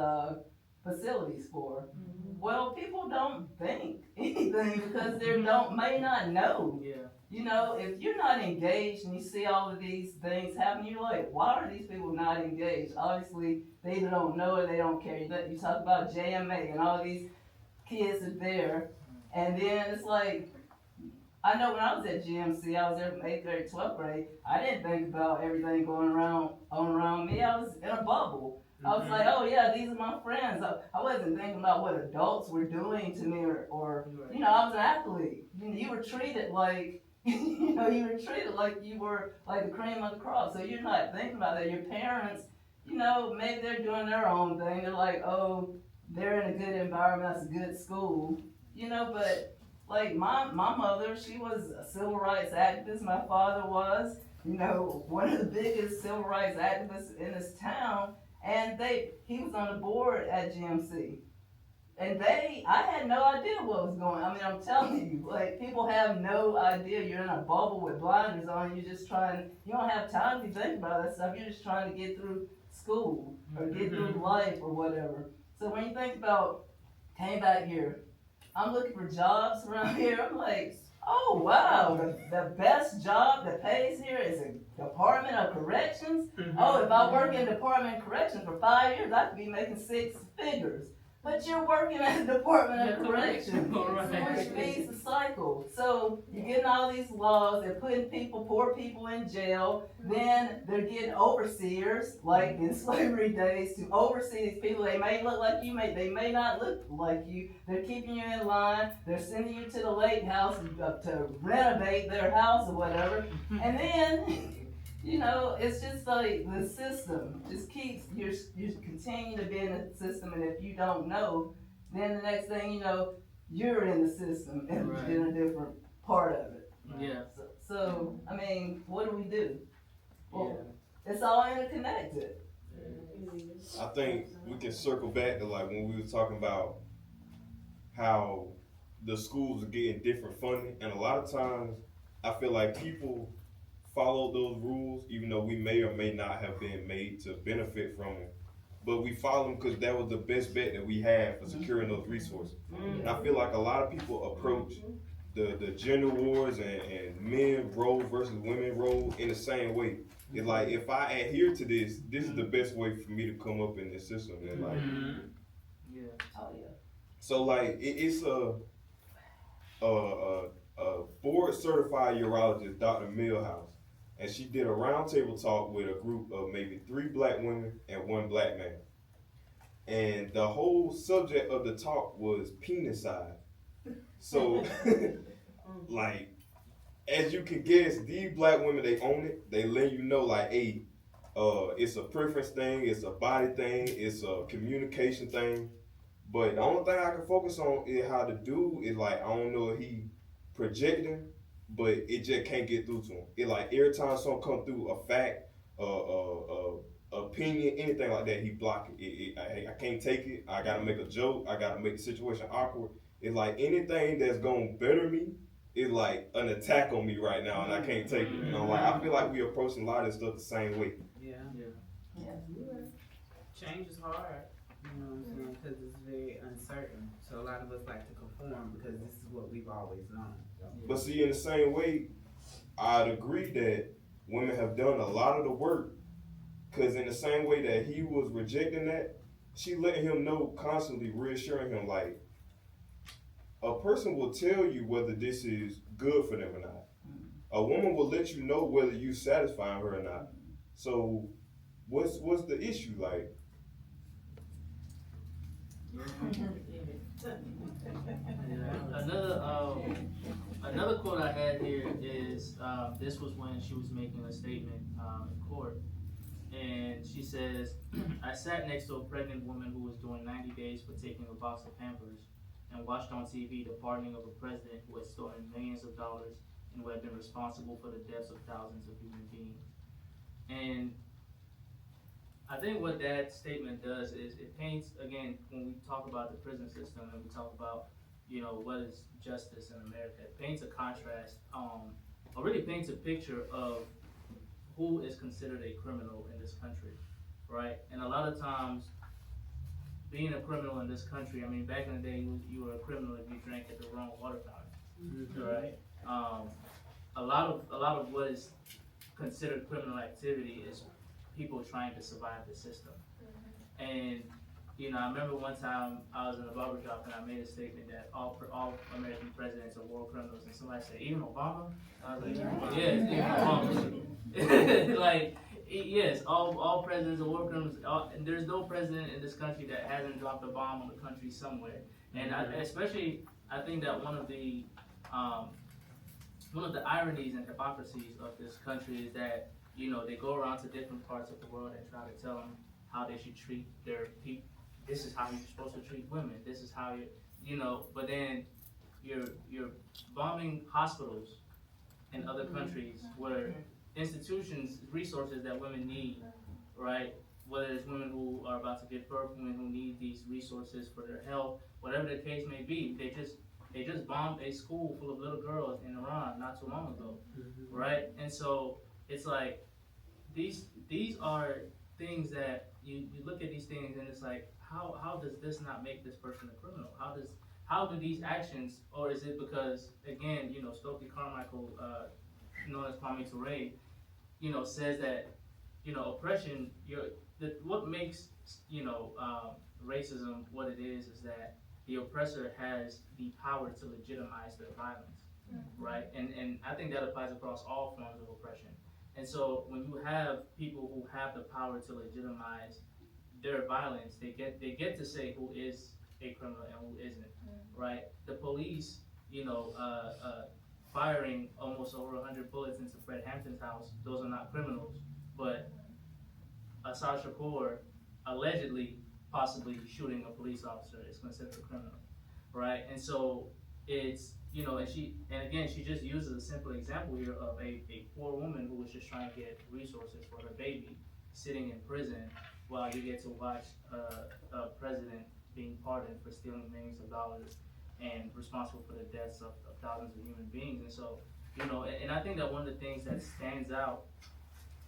facilities for? Mm-hmm. Well, people don't think anything because they may not know. Yeah. If you're not engaged and you see all of these things happen, you're like, why are these people not engaged? Obviously, they either don't know or they don't care. You talk about JMA and all these kids are there, and then it's like, I know when I was at GMC, I was there from 8th grade to 12th grade, I didn't think about everything going around me. I was in a bubble. I was like, oh yeah, these are my friends. I wasn't thinking about what adults were doing to me, or I was an athlete. You were treated like, you were treated like you were like the cream of the crop. So you're not thinking about that. Your parents, you know, maybe they're doing their own thing. They're like, oh, they're in a good environment, that's a good school, you know, but like my mother, she was a civil rights activist, my father was, you know, one of the biggest civil rights activists in this town, and he was on the board at GMC. And I had no idea what was going on. I mean, I'm telling you, like, people have no idea. You're in a bubble with blinders on, you're just you don't have time to think about that stuff. You're just trying to get through school, or get through life, or whatever. So when you think about, came back here, I'm looking for jobs around here, I'm like, oh wow, the best job that pays here is a Department of Corrections. Oh, if I work in Department of Corrections for 5 years, I could be making 6 figures. But you're working at the Department of Corrections, which feeds the cycle. So you're getting all these laws, they're putting poor people in jail, then they're getting overseers, like in slavery days, to oversee these people. They may look like you, they may not look like you. They're keeping you in line, they're sending you to the lake house to renovate their house or whatever. And then, you know, it's just like the system just keeps, you continue to be in the system, and if you don't know, then the next thing you know, you're in the system and in a different part of it. Yeah. So I mean, what do we do? Well, it's all interconnected. I think we can circle back to like when we were talking about how the schools are getting different funding, and a lot of times I feel like people follow those rules, even though we may or may not have been made to benefit from them. But we follow them because that was the best bet that we had for securing those resources. And I feel like a lot of people approach the gender wars and men role versus women role in the same way. It's like, if I adhere to this is the best way for me to come up in this system. And like, Oh yeah. so like it's a board certified urologist, Dr. Millhouse. And she did a roundtable talk with a group of maybe 3 black women and 1 black man. And the whole subject of the talk was penicide. So, like, as you can guess, these black women, they own it. They let you know, like, hey, it's a preference thing, it's a body thing, it's a communication thing. But the only thing I can focus on is how the dude is like, I don't know if he projecting, but it just can't get through to him. It like every time something come through, a fact, opinion, anything like that, he block it. I can't take it. I gotta make a joke. I gotta make the situation awkward. It's like anything that's gonna better me is like an attack on me right now, and I can't take it. And I'm like, I feel like we approaching a lot of this stuff the same way. Yeah. Change is hard. You know what I'm saying? Because it's very uncertain. So a lot of us like to conform because this is what we've always known. But see, in the same way, I'd agree that women have done a lot of the work. Because in the same way that he was rejecting that, she letting him know constantly, reassuring him like, a person will tell you whether this is good for them or not. A woman will let you know whether you satisfying her or not. So what's the issue like? Another quote I had here is this was when she was making a statement in court, and she says, "I sat next to a pregnant woman who was doing 90 days for taking a box of Pampers, and watched on TV the pardoning of a president who had stolen millions of dollars and who had been responsible for the deaths of thousands of human beings." And I think what that statement does is it paints, again, when we talk about the prison system and we talk about, you know, what is justice in America, it paints a contrast, or really paints a picture of who is considered a criminal in this country, right? And a lot of times, being a criminal in this country, I mean, back in the day, you were a criminal if you drank at the wrong water fountain, right? A lot of what is considered criminal activity is people trying to survive the system. And, you know, I remember one time I was in a barber shop and I made a statement that all American presidents are war criminals, and somebody said, even Obama? I was like, yeah, even Obama. Like, yes, all presidents are war criminals. There's no president in this country that hasn't dropped a bomb on the country somewhere. And I think that one of the ironies and hypocrisies of this country is that, you know, they go around to different parts of the world and try to tell them, how they should treat their people. This is how you're supposed to treat women. This is how but then you're bombing hospitals in other countries where institutions, resources that women need, right? Whether it's women who are about to give birth, women who need these resources for their health, whatever the case may be. They just bombed a school full of little girls in Iran not too long ago, right? And so it's like these are things that you look at these things and it's like how does this not make this person a criminal? How do these actions, or is it because again, Stokely Carmichael, known as Kwame Ture, says that oppression, what makes racism what it is that the oppressor has the power to legitimize their violence, right? And I think that applies across all forms of oppression. And so when you have people who have the power to legitimize their violence, they get to say who is a criminal and who isn't, right? The police, firing almost over 100 bullets into Fred Hampton's house, those are not criminals, but Assata Shakur allegedly, possibly shooting a police officer is considered a criminal, right? And so it's, and she just uses a simple example here of a poor woman who was just trying to get resources for her baby, sitting in prison while you get to watch a president being pardoned for stealing millions of dollars and responsible for the deaths of thousands of human beings. And so, and I think that one of the things that stands out,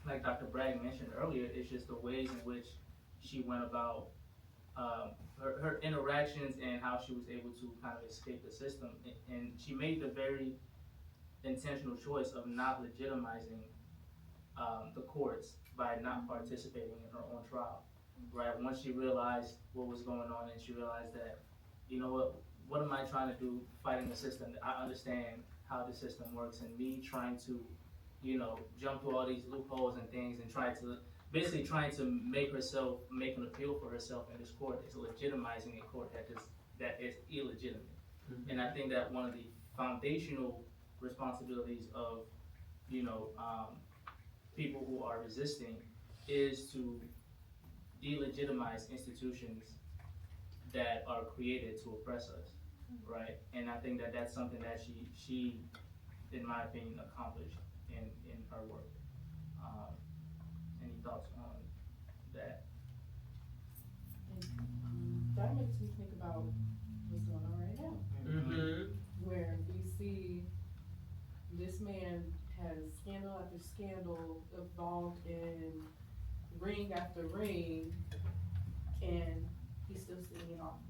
like Dr. Bragg mentioned earlier, is just the ways in which she went about her interactions and how she was able to kind of escape the system. And she made the very intentional choice of not legitimizing the courts by not participating in her own trial, right? Once she realized what was going on and she realized that, what am I trying to do fighting the system? I understand how the system works, and me trying to, jump through all these loopholes and things and trying to make an appeal for herself in this court is legitimizing a court that is illegitimate. And I think that one of the foundational responsibilities of, people who are resisting is to delegitimize institutions that are created to oppress us, right? And I think that that's something that she in my opinion, accomplished in her work. Any thoughts on that? That makes me think about what's going on right now. Where we see this man has scandal after scandal involved in ring after ring, and he's still sitting in office.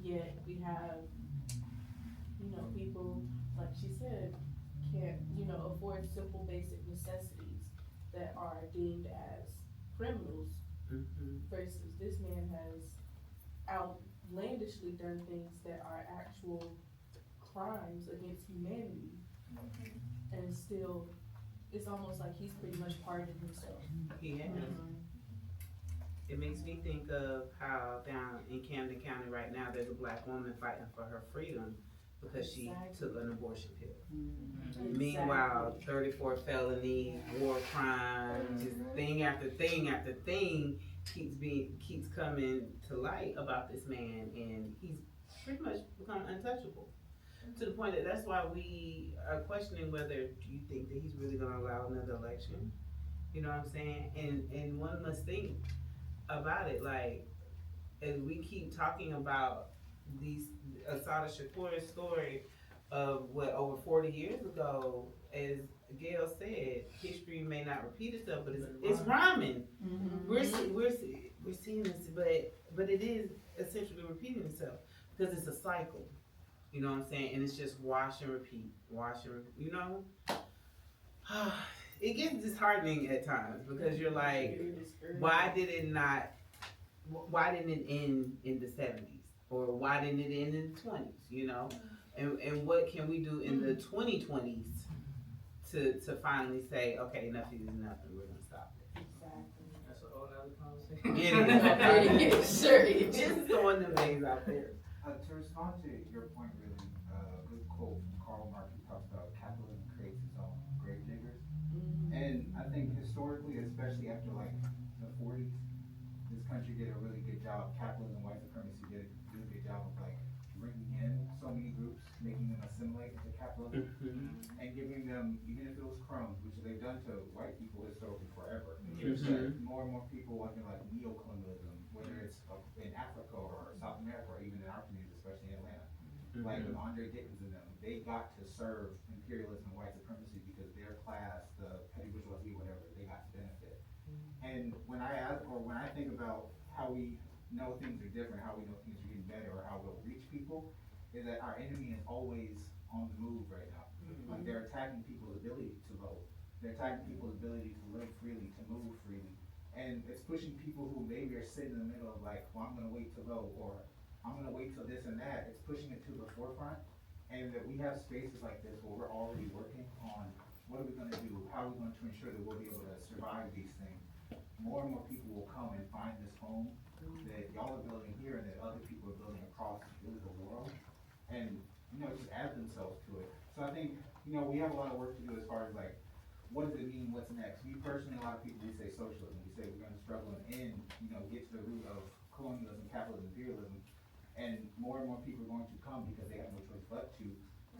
Yet we have, people, like she said, can't, afford simple basic necessities that are deemed as criminals, versus this man has outlandishly done things that are actual crimes against humanity. And still, it's almost like he's pretty much pardoned himself. He has. It makes me think of how down in Camden County right now, there's a black woman fighting for her freedom because she took an abortion pill. Meanwhile, 34 felonies, war crimes, just thing after thing after thing keeps coming to light about this man, and he's pretty much become untouchable. To the point that that's why we are questioning whether, do you think that he's really gonna allow another election? You know what I'm saying? And one must think about it, like, as we keep talking about these Assata Shakur's story of over 40 years ago, as Gail said, history may not repeat itself, but it's rhyming. We're seeing this, but it is essentially repeating itself because it's a cycle. You know what I'm saying? And it's just wash and repeat, It gets disheartening at times because you're like, why didn't it end in the 70s? Or why didn't it end in the 20s, And what can we do in the 2020s to finally say, okay, enough is enough and we're gonna stop it? Exactly. That's a whole other conversation. It is. Sure, it's just throwing them things out there. To respond to your point, really, a good quote from Karl Marx, who talks about capitalism creates its own grave diggers. And I think historically, especially after like the 40s, country did a really good job, capitalism, white supremacy did a really good job of like bringing in so many groups, making them assimilate into capitalism, and giving them, even if it was crumbs, which they've done to white people historically forever, but more and more people under like neo-colonialism, whether it's in Africa or South America or even in our communities, especially in Atlanta. Like with Andre Dickens and them, they got to serve imperialism and white supremacy because their class, the petty bourgeoisie, whatever, they got to benefit. And when I think about how we know things are different, how we know things are getting better, or how we'll reach people, is that our enemy is always on the move right now. Like they're attacking people's ability to vote. They're attacking people's ability to live freely, to move freely. And it's pushing people who maybe are sitting in the middle of like, well, I'm gonna wait to vote, or I'm gonna wait till this and that. It's pushing it to the forefront. And that we have spaces like this where we're already working on what are we gonna do, how are we going to ensure that we'll be able to survive these things. More and more people will come and find this home that y'all are building here and that other people are building across really the world, and just add themselves to it. So I think we have a lot of work to do as far as like, what does it mean, what's next? Me personally, a lot of people, we say socialism, we say we're going to struggle and get to the root of colonialism, capitalism, imperialism, and more people are going to come because they have no choice but to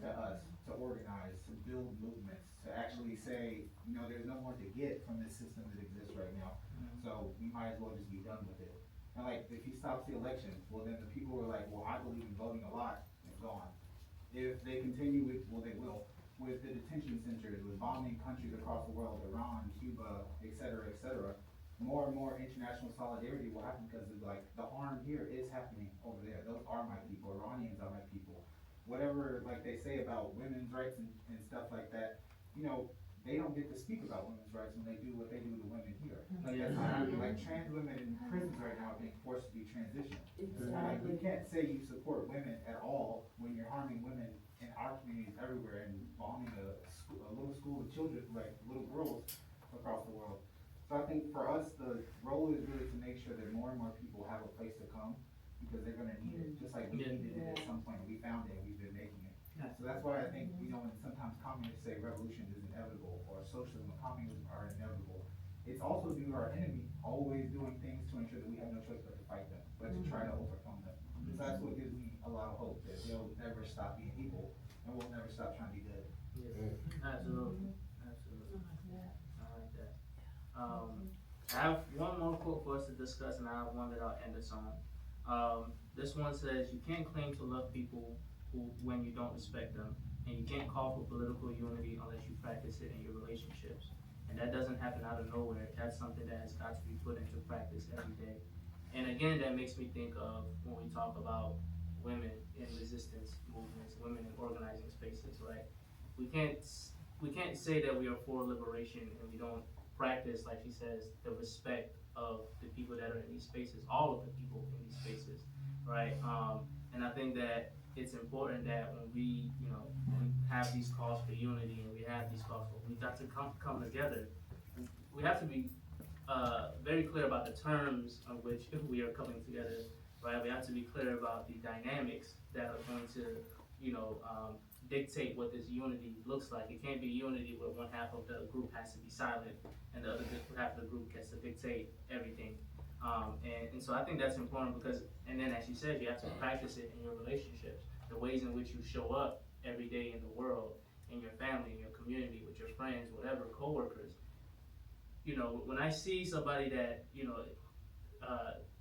us, to organize, to build movements, to actually say, there's no more to get from this system that exists right now. So we might as well just be done with it. And like, if he stops the election, well then the people who are like, well, I believe in voting a lot, it's gone. If they continue with, well they will, with the detention centers, with bombing countries across the world, Iran, Cuba, et cetera, more and more international solidarity will happen because of like, the harm here is happening over there. Those are my people, Iranians are my people. Whatever like they say about women's rights and stuff like that, they don't get to speak about women's rights when they do what they do to women here. Like that's not happening. Like trans women in prisons right now are being forced to be transitioned. Like you can't say you support women at all when you're harming women in our communities everywhere and bombing a little school of children, like little girls across the world. So I think for us, the role is really to make sure that more and more people have a place to come because they're gonna need it, just like we needed it at some point. We found it and we've been making it. So that's why I think, when sometimes communists say revolution is inevitable or socialism and communism are inevitable, it's also due to our enemy always doing things to ensure that we have no choice but to fight them, but to try to overcome them. So that's what gives me a lot of hope that they'll never stop being evil and we'll never stop trying to be good. Absolutely. I like that. I have one more quote for us to discuss, and I have one that I'll end us on. This one says, "You can't claim to love people when you don't respect them, and you can't call for political unity unless you practice it in your relationships." And that doesn't happen out of nowhere. That's something that has got to be put into practice every day. And again, that makes me think of when we talk about women in resistance movements, women in organizing spaces, right? We can't say that we are for liberation and we don't practice, like she says, the respect of the people that are in these spaces, all of the people in these spaces, right? And I think that it's important that when we have these calls for unity and we have these calls for, we've got to come together. We have to be very clear about the terms on which we are coming together, right? We have to be clear about the dynamics that are going to, dictate what this unity looks like. It can't be unity where one half of the group has to be silent and the other half of the group gets to dictate everything. And so I think that's important because, and then as you said, you have to practice it in your relationships, the ways in which you show up every day in the world, in your family, in your community, with your friends, whatever, coworkers. When I see somebody that,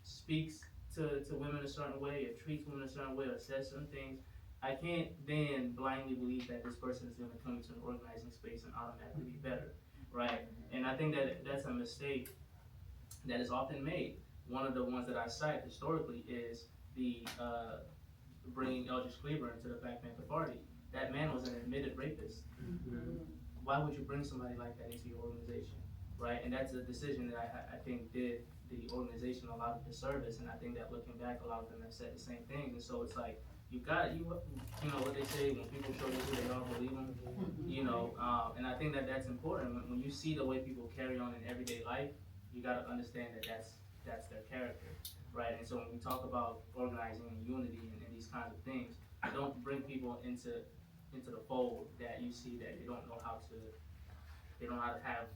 speaks to women a certain way or treats women a certain way or says certain things, I can't then blindly believe that this person is going to come to an organizing space and automatically be better, right? And I think that that's a mistake that is often made. One of the ones that I cite historically is the bringing Eldridge Cleaver into the Black Panther Party. That man was an admitted rapist. Why would you bring somebody like that into your organization, right? And that's a decision that I think did the organization a lot of disservice, and I think that looking back, a lot of them have said the same things, and so it's like, you know what they say, when people show you who they are, believe them, and I think that that's important. When you see the way people carry on in everyday life, you gotta understand that that's their character, right? And so when we talk about organizing and unity and these kinds of things, don't bring people into the fold that you see that they don't know how to have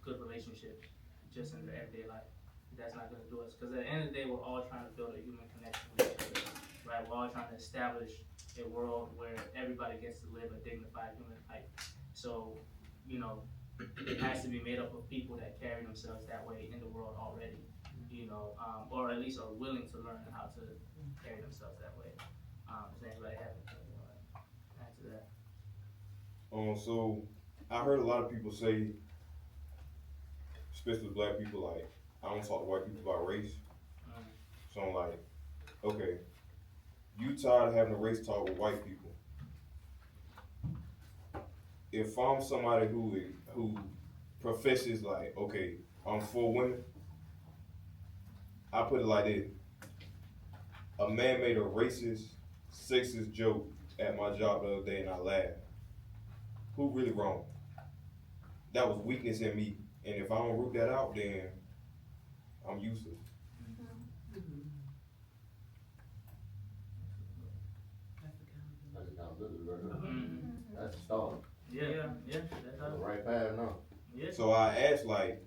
good relationships just in their everyday life. that's not gonna do us. Because at the end of the day, we're all trying to build a human connection with each other, right? We're all trying to establish a world where everybody gets to live a dignified human life. So, you know, it has to be made up of people that carry themselves that way in the world already, you know, or at least are willing to learn how to carry themselves that way. Does anybody have anything you want to add to that? So I heard a lot of people say, especially black people, like, I don't talk to white people about race. So I'm like, okay, you tired of having a race talk with white people. If I'm somebody who professes like, okay, I'm for women, I put it like this. A man made a racist, sexist joke at my job the other day and I laughed. Who really wrong? That was weakness in me. And if I don't root that out, then I'm useless. That's accountability right there. That's the start. Yeah, that's how. The right path now. Yeah. So I asked, like,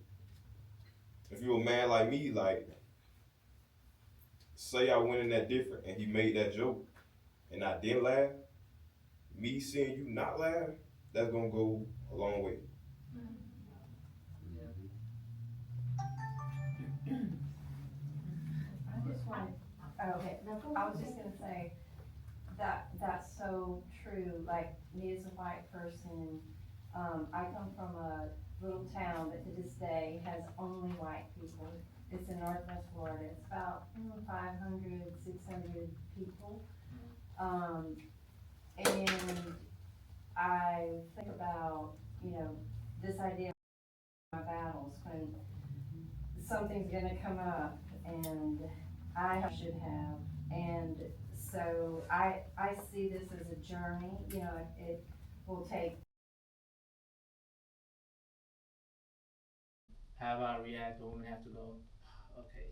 if you're a man like me, like, say I went in that different and he made that joke and I didn't laugh, me seeing you not laugh, that's gonna go a long way. I just wanted, okay, I was just gonna say, that's so true, like, me as a white person, I come from a little town that to this day has only white people. It's in Northwest Florida, it's about 500, 600 people. And I think about, this idea of my battles when something's gonna come up and I should have. And so I see this as a journey, it will take. Have I react, or women have to go, okay,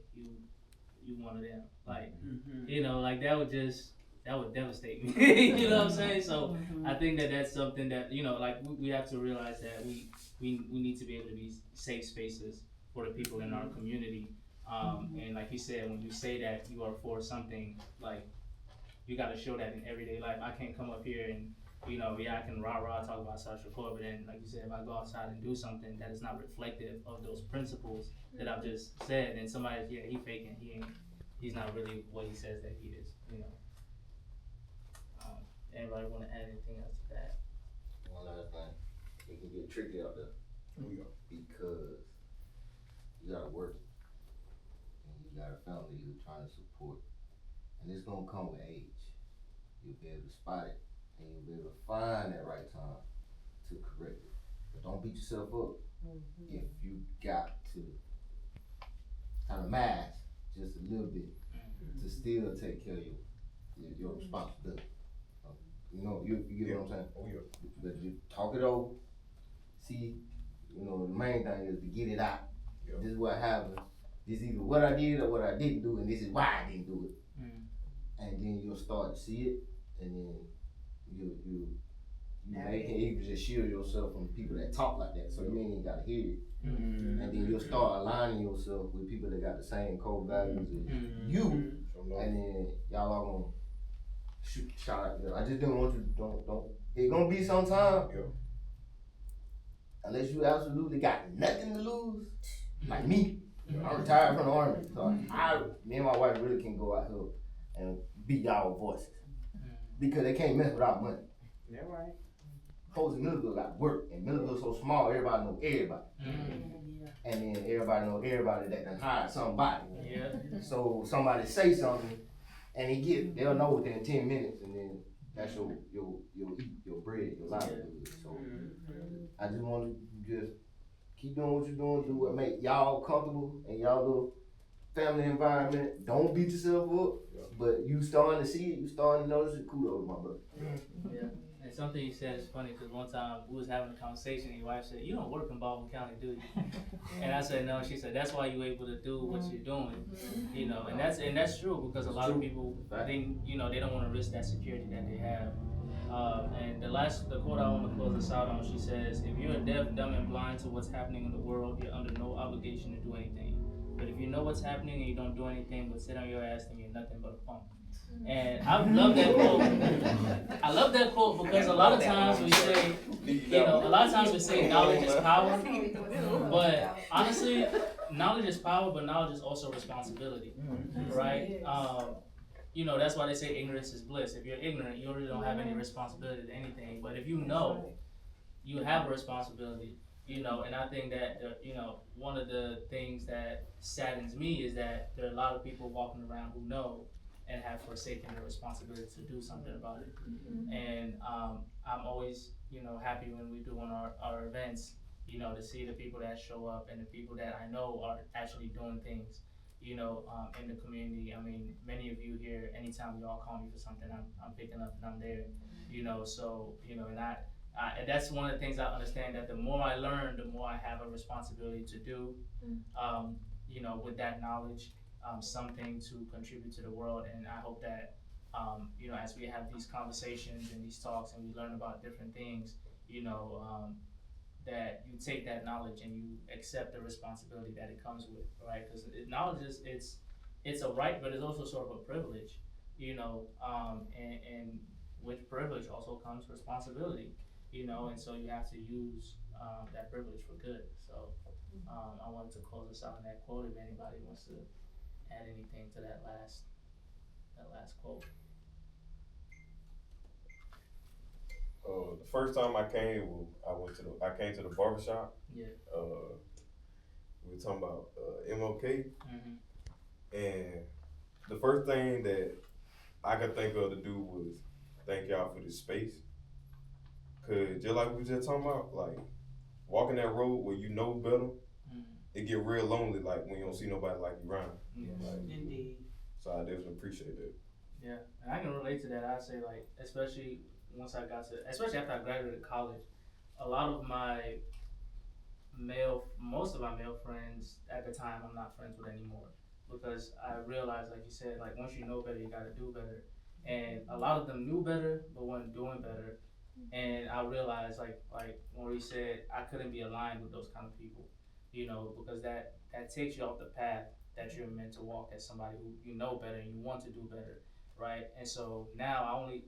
you one of them. Like, like that would devastate me. You know what I'm saying? So I think that's something that, like we have to realize that we need to be able to be safe spaces for the people in our community. And like you said, when you say that you are for something, like, you gotta show that in everyday life. I can't come up here and, I can rah-rah talk about Assata Shakur, but then, like you said, if I go outside and do something that is not reflective of those principles that I've just said, then somebody's, he faking, he's not really what he says that he is, Anybody wanna add anything else to that? One last thing, it can get tricky out there. Because you gotta work and you got a family you're trying to support. And it's gonna come with age. You'll be able to spot it and you'll be able to find that right time to correct it. But don't beat yourself up if you got to kind of mask just a little bit to still take care of your responsibility. You get what I'm saying? Oh yeah. But you talk it over. See, the main thing is to get it out. Yeah. This is what happened. This is either what I did or what I didn't do, and this is why I didn't do it. And then you'll start to see it, and then you may can even just shield yourself from people that talk like that, so you ain't even gotta hear it. And then you'll start aligning yourself with people that got the same core values as you, and then y'all are gonna shout out there. I just didn't want you don't. It's gonna be some time. Yeah. Unless you absolutely got nothing to lose, like me. I'm retired from the army, so me and my wife really can go out here and be y'all voices. Because they can't mess with our money. That's right. Folks in Milledgeville got work, and Milledgeville so small, everybody know everybody. And then everybody know everybody that done hired somebody. So somebody say something, and they'll know within 10 minutes, and then that's your eat, your bread, your livelihood. So I just want to just keep doing what you're doing, do what make y'all comfortable in y'all little family environment. Don't beat yourself up, but you starting to see it, you starting to notice it. Kudos, my brother. Yeah. And something you said is funny, because one time we was having a conversation and your wife said, "You don't work in Baldwin County, do you?" And I said, "No." She said, "That's why you're able to do what you're doing." And that's true, because a lot of people, they don't want to risk that security that they have. And the quote I want to close this out on, she says, "If you're deaf, dumb, and blind to what's happening in the world, you're under no obligation to do anything. But if you know what's happening and you don't do anything but sit on your ass, then you're nothing but a punk. And I love that quote. I love that quote because a lot of times we say, a lot of times we say knowledge is power. But honestly, knowledge is power, but knowledge is also responsibility, right? That's why they say ignorance is bliss. If you're ignorant, you really don't have any responsibility to anything. But if you know, you have a responsibility, and I think that, one of the things that saddens me is that there are a lot of people walking around who know and have forsaken their responsibility to do something about it. And I'm always, happy when we do on our events, to see the people that show up and the people that I know are actually doing things, in the community. I mean, many of you here, anytime y'all call me for something, I'm picking up and I'm there, and that's one of the things I understand, that the more I learn, the more I have a responsibility to do, with that knowledge, something to contribute to the world. And I hope that, as we have these conversations and these talks and we learn about different things, that you take that knowledge and you accept the responsibility that it comes with, right? Because knowledge it's a right, but it's also sort of a privilege, and with privilege also comes responsibility, and so you have to use that privilege for good. So I wanted to close us out on that quote. If anybody wants to add anything to that last quote. The first time I came, I came to the barbershop. Yeah. We were talking about MLK, and the first thing that I could think of to do was thank y'all for this space. Cause just like we were just talking about, like walking that road where you know better, it get real lonely. Like when you don't see nobody like you around. Like, Indeed. So I definitely appreciate that. Yeah, and I can relate to that. I'd say, like, especially especially after I graduated college, a lot of most of my male friends at the time I'm not friends with anymore, because I realized, like you said, like once you know better, you gotta do better. And a lot of them knew better, but weren't doing better. And I realized, like Maurice said, I couldn't be aligned with those kind of people, because that takes you off the path that you're meant to walk as somebody who you know better and you want to do better, right? And so now I only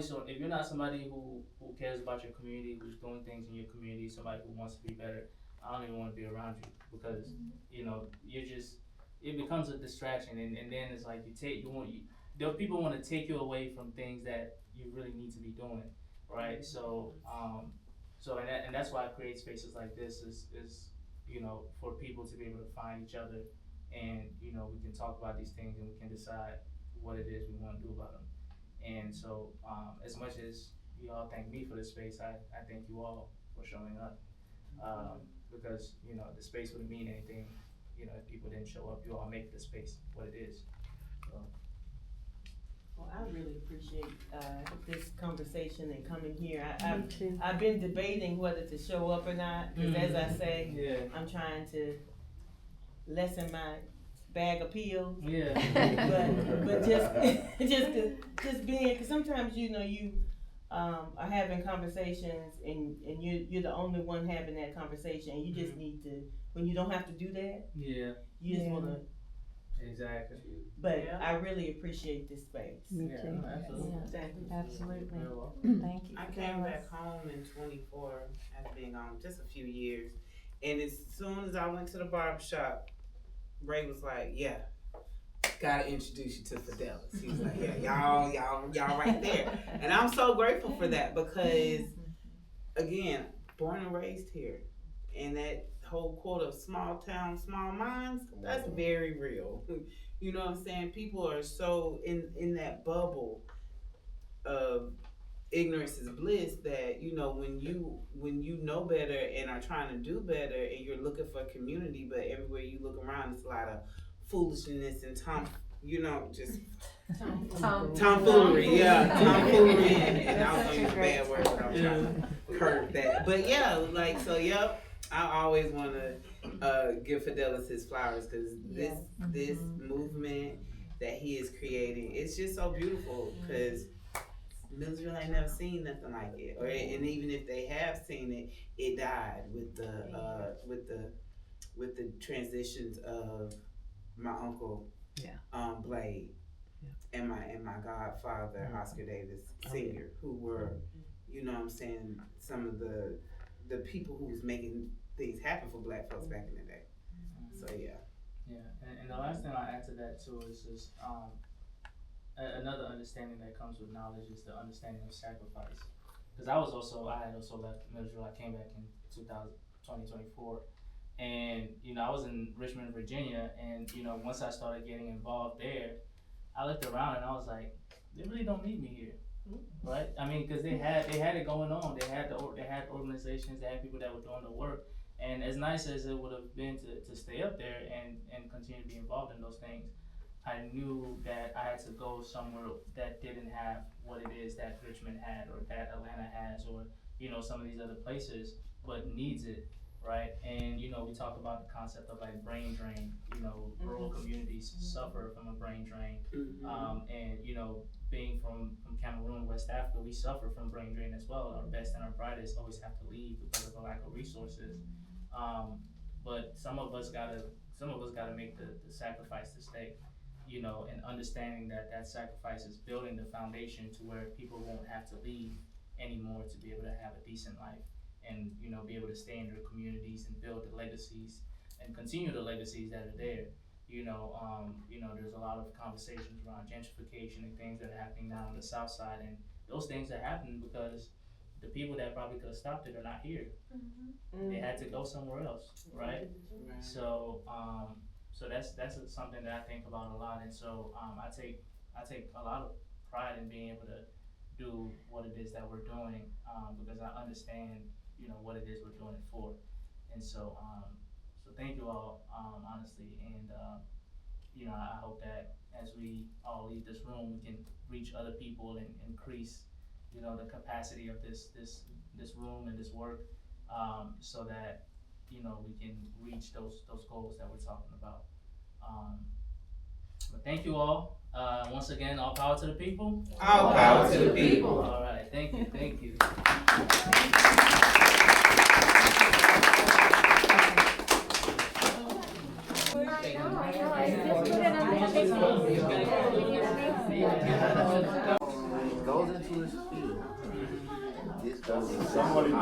so if you're not somebody who cares about your community, who's doing things in your community, somebody who wants to be better, I don't even want to be around you, because it becomes a distraction, and then it's like people want to take you away from things that you really need to be doing, right? So and that's why I create spaces like this is for people to be able to find each other, and we can talk about these things and we can decide what it is we want to do about them. And so as much as you all thank me for this space, I thank you all for showing up, because the space wouldn't mean anything if people didn't show up. You all make the space what it is. So. Well, I really appreciate this conversation and coming here. I've been debating whether to show up or not, because as I say, I'm trying to lessen my bag of pills. Yeah. but just being, because sometimes you are having conversations and you're the only one having that conversation. You just need to, when you don't have to do that. Yeah. You just want to. Exactly. But I really appreciate this space. Me too. Absolutely. Absolutely. Thank you. I came back home in 24 after being gone just a few years, and as soon as I went to the barbershop, Ray was like, "Yeah, gotta introduce you to Fidelis." He was like, "Yeah, y'all right there," and I'm so grateful for that, because, again, born and raised here, and that whole quote of small town, small minds, that's very real. You know what I'm saying? People are so in that bubble of ignorance is bliss that, when you know better and are trying to do better and you're looking for community, but everywhere you look around it's a lot of foolishness and just tomfoolery. Yeah, tomfoolery, and I was using a bad word, but I'm trying to curb that. But yeah, yep. I always want to give Fidelis his flowers, because this movement that he is creating, it's just so beautiful, because Milledgeville ain't never seen nothing like it, and even if they have seen it, it died with the transitions of my uncle, Yeah. Blade, and my godfather, Oscar Davis Sr., who were, you know what I'm saying, some of the people who was making things happen for black folks back in the day. So yeah. Yeah, and the last thing I'll add to that too is just another understanding that comes with knowledge is the understanding of sacrifice. Because I had also left Milledgeville. I came back in 2024, and I was in Richmond, Virginia, and once I started getting involved there, I looked around and I was like, they really don't need me here, right? I mean, because they had it going on. They had organizations, they had people that were doing the work, and as nice as it would have been to stay up there and continue to be involved in those things, I knew that I had to go somewhere that didn't have what it is that Richmond had or that Atlanta has or some of these other places, but needs it, right? And we talk about the concept of like brain drain. Rural communities suffer from a brain drain, and being from Cameroon, West Africa, we suffer from brain drain as well. Our best and our brightest always have to leave because of the lack of resources. But some of us gotta make the sacrifice to stay. And understanding that sacrifice is building the foundation to where people won't have to leave anymore to be able to have a decent life and, be able to stay in their communities and build the legacies and continue the legacies that are there. There's a lot of conversations around gentrification and things that are happening now on the South Side, and those things are happening because the people that probably could have stopped it are not here. They had to go somewhere else, right? So that's something that I think about a lot, and so I take a lot of pride in being able to do what it is that we're doing because I understand what it is we're doing it for, and so thank you all honestly, and I hope that as we all leave this room, we can reach other people and increase the capacity of this room and this work so that we can reach those goals that we're talking about. But thank you all. Once again, all power to the people. All power to the people. All right, thank you, thank you. It goes into his field. This goes into somebody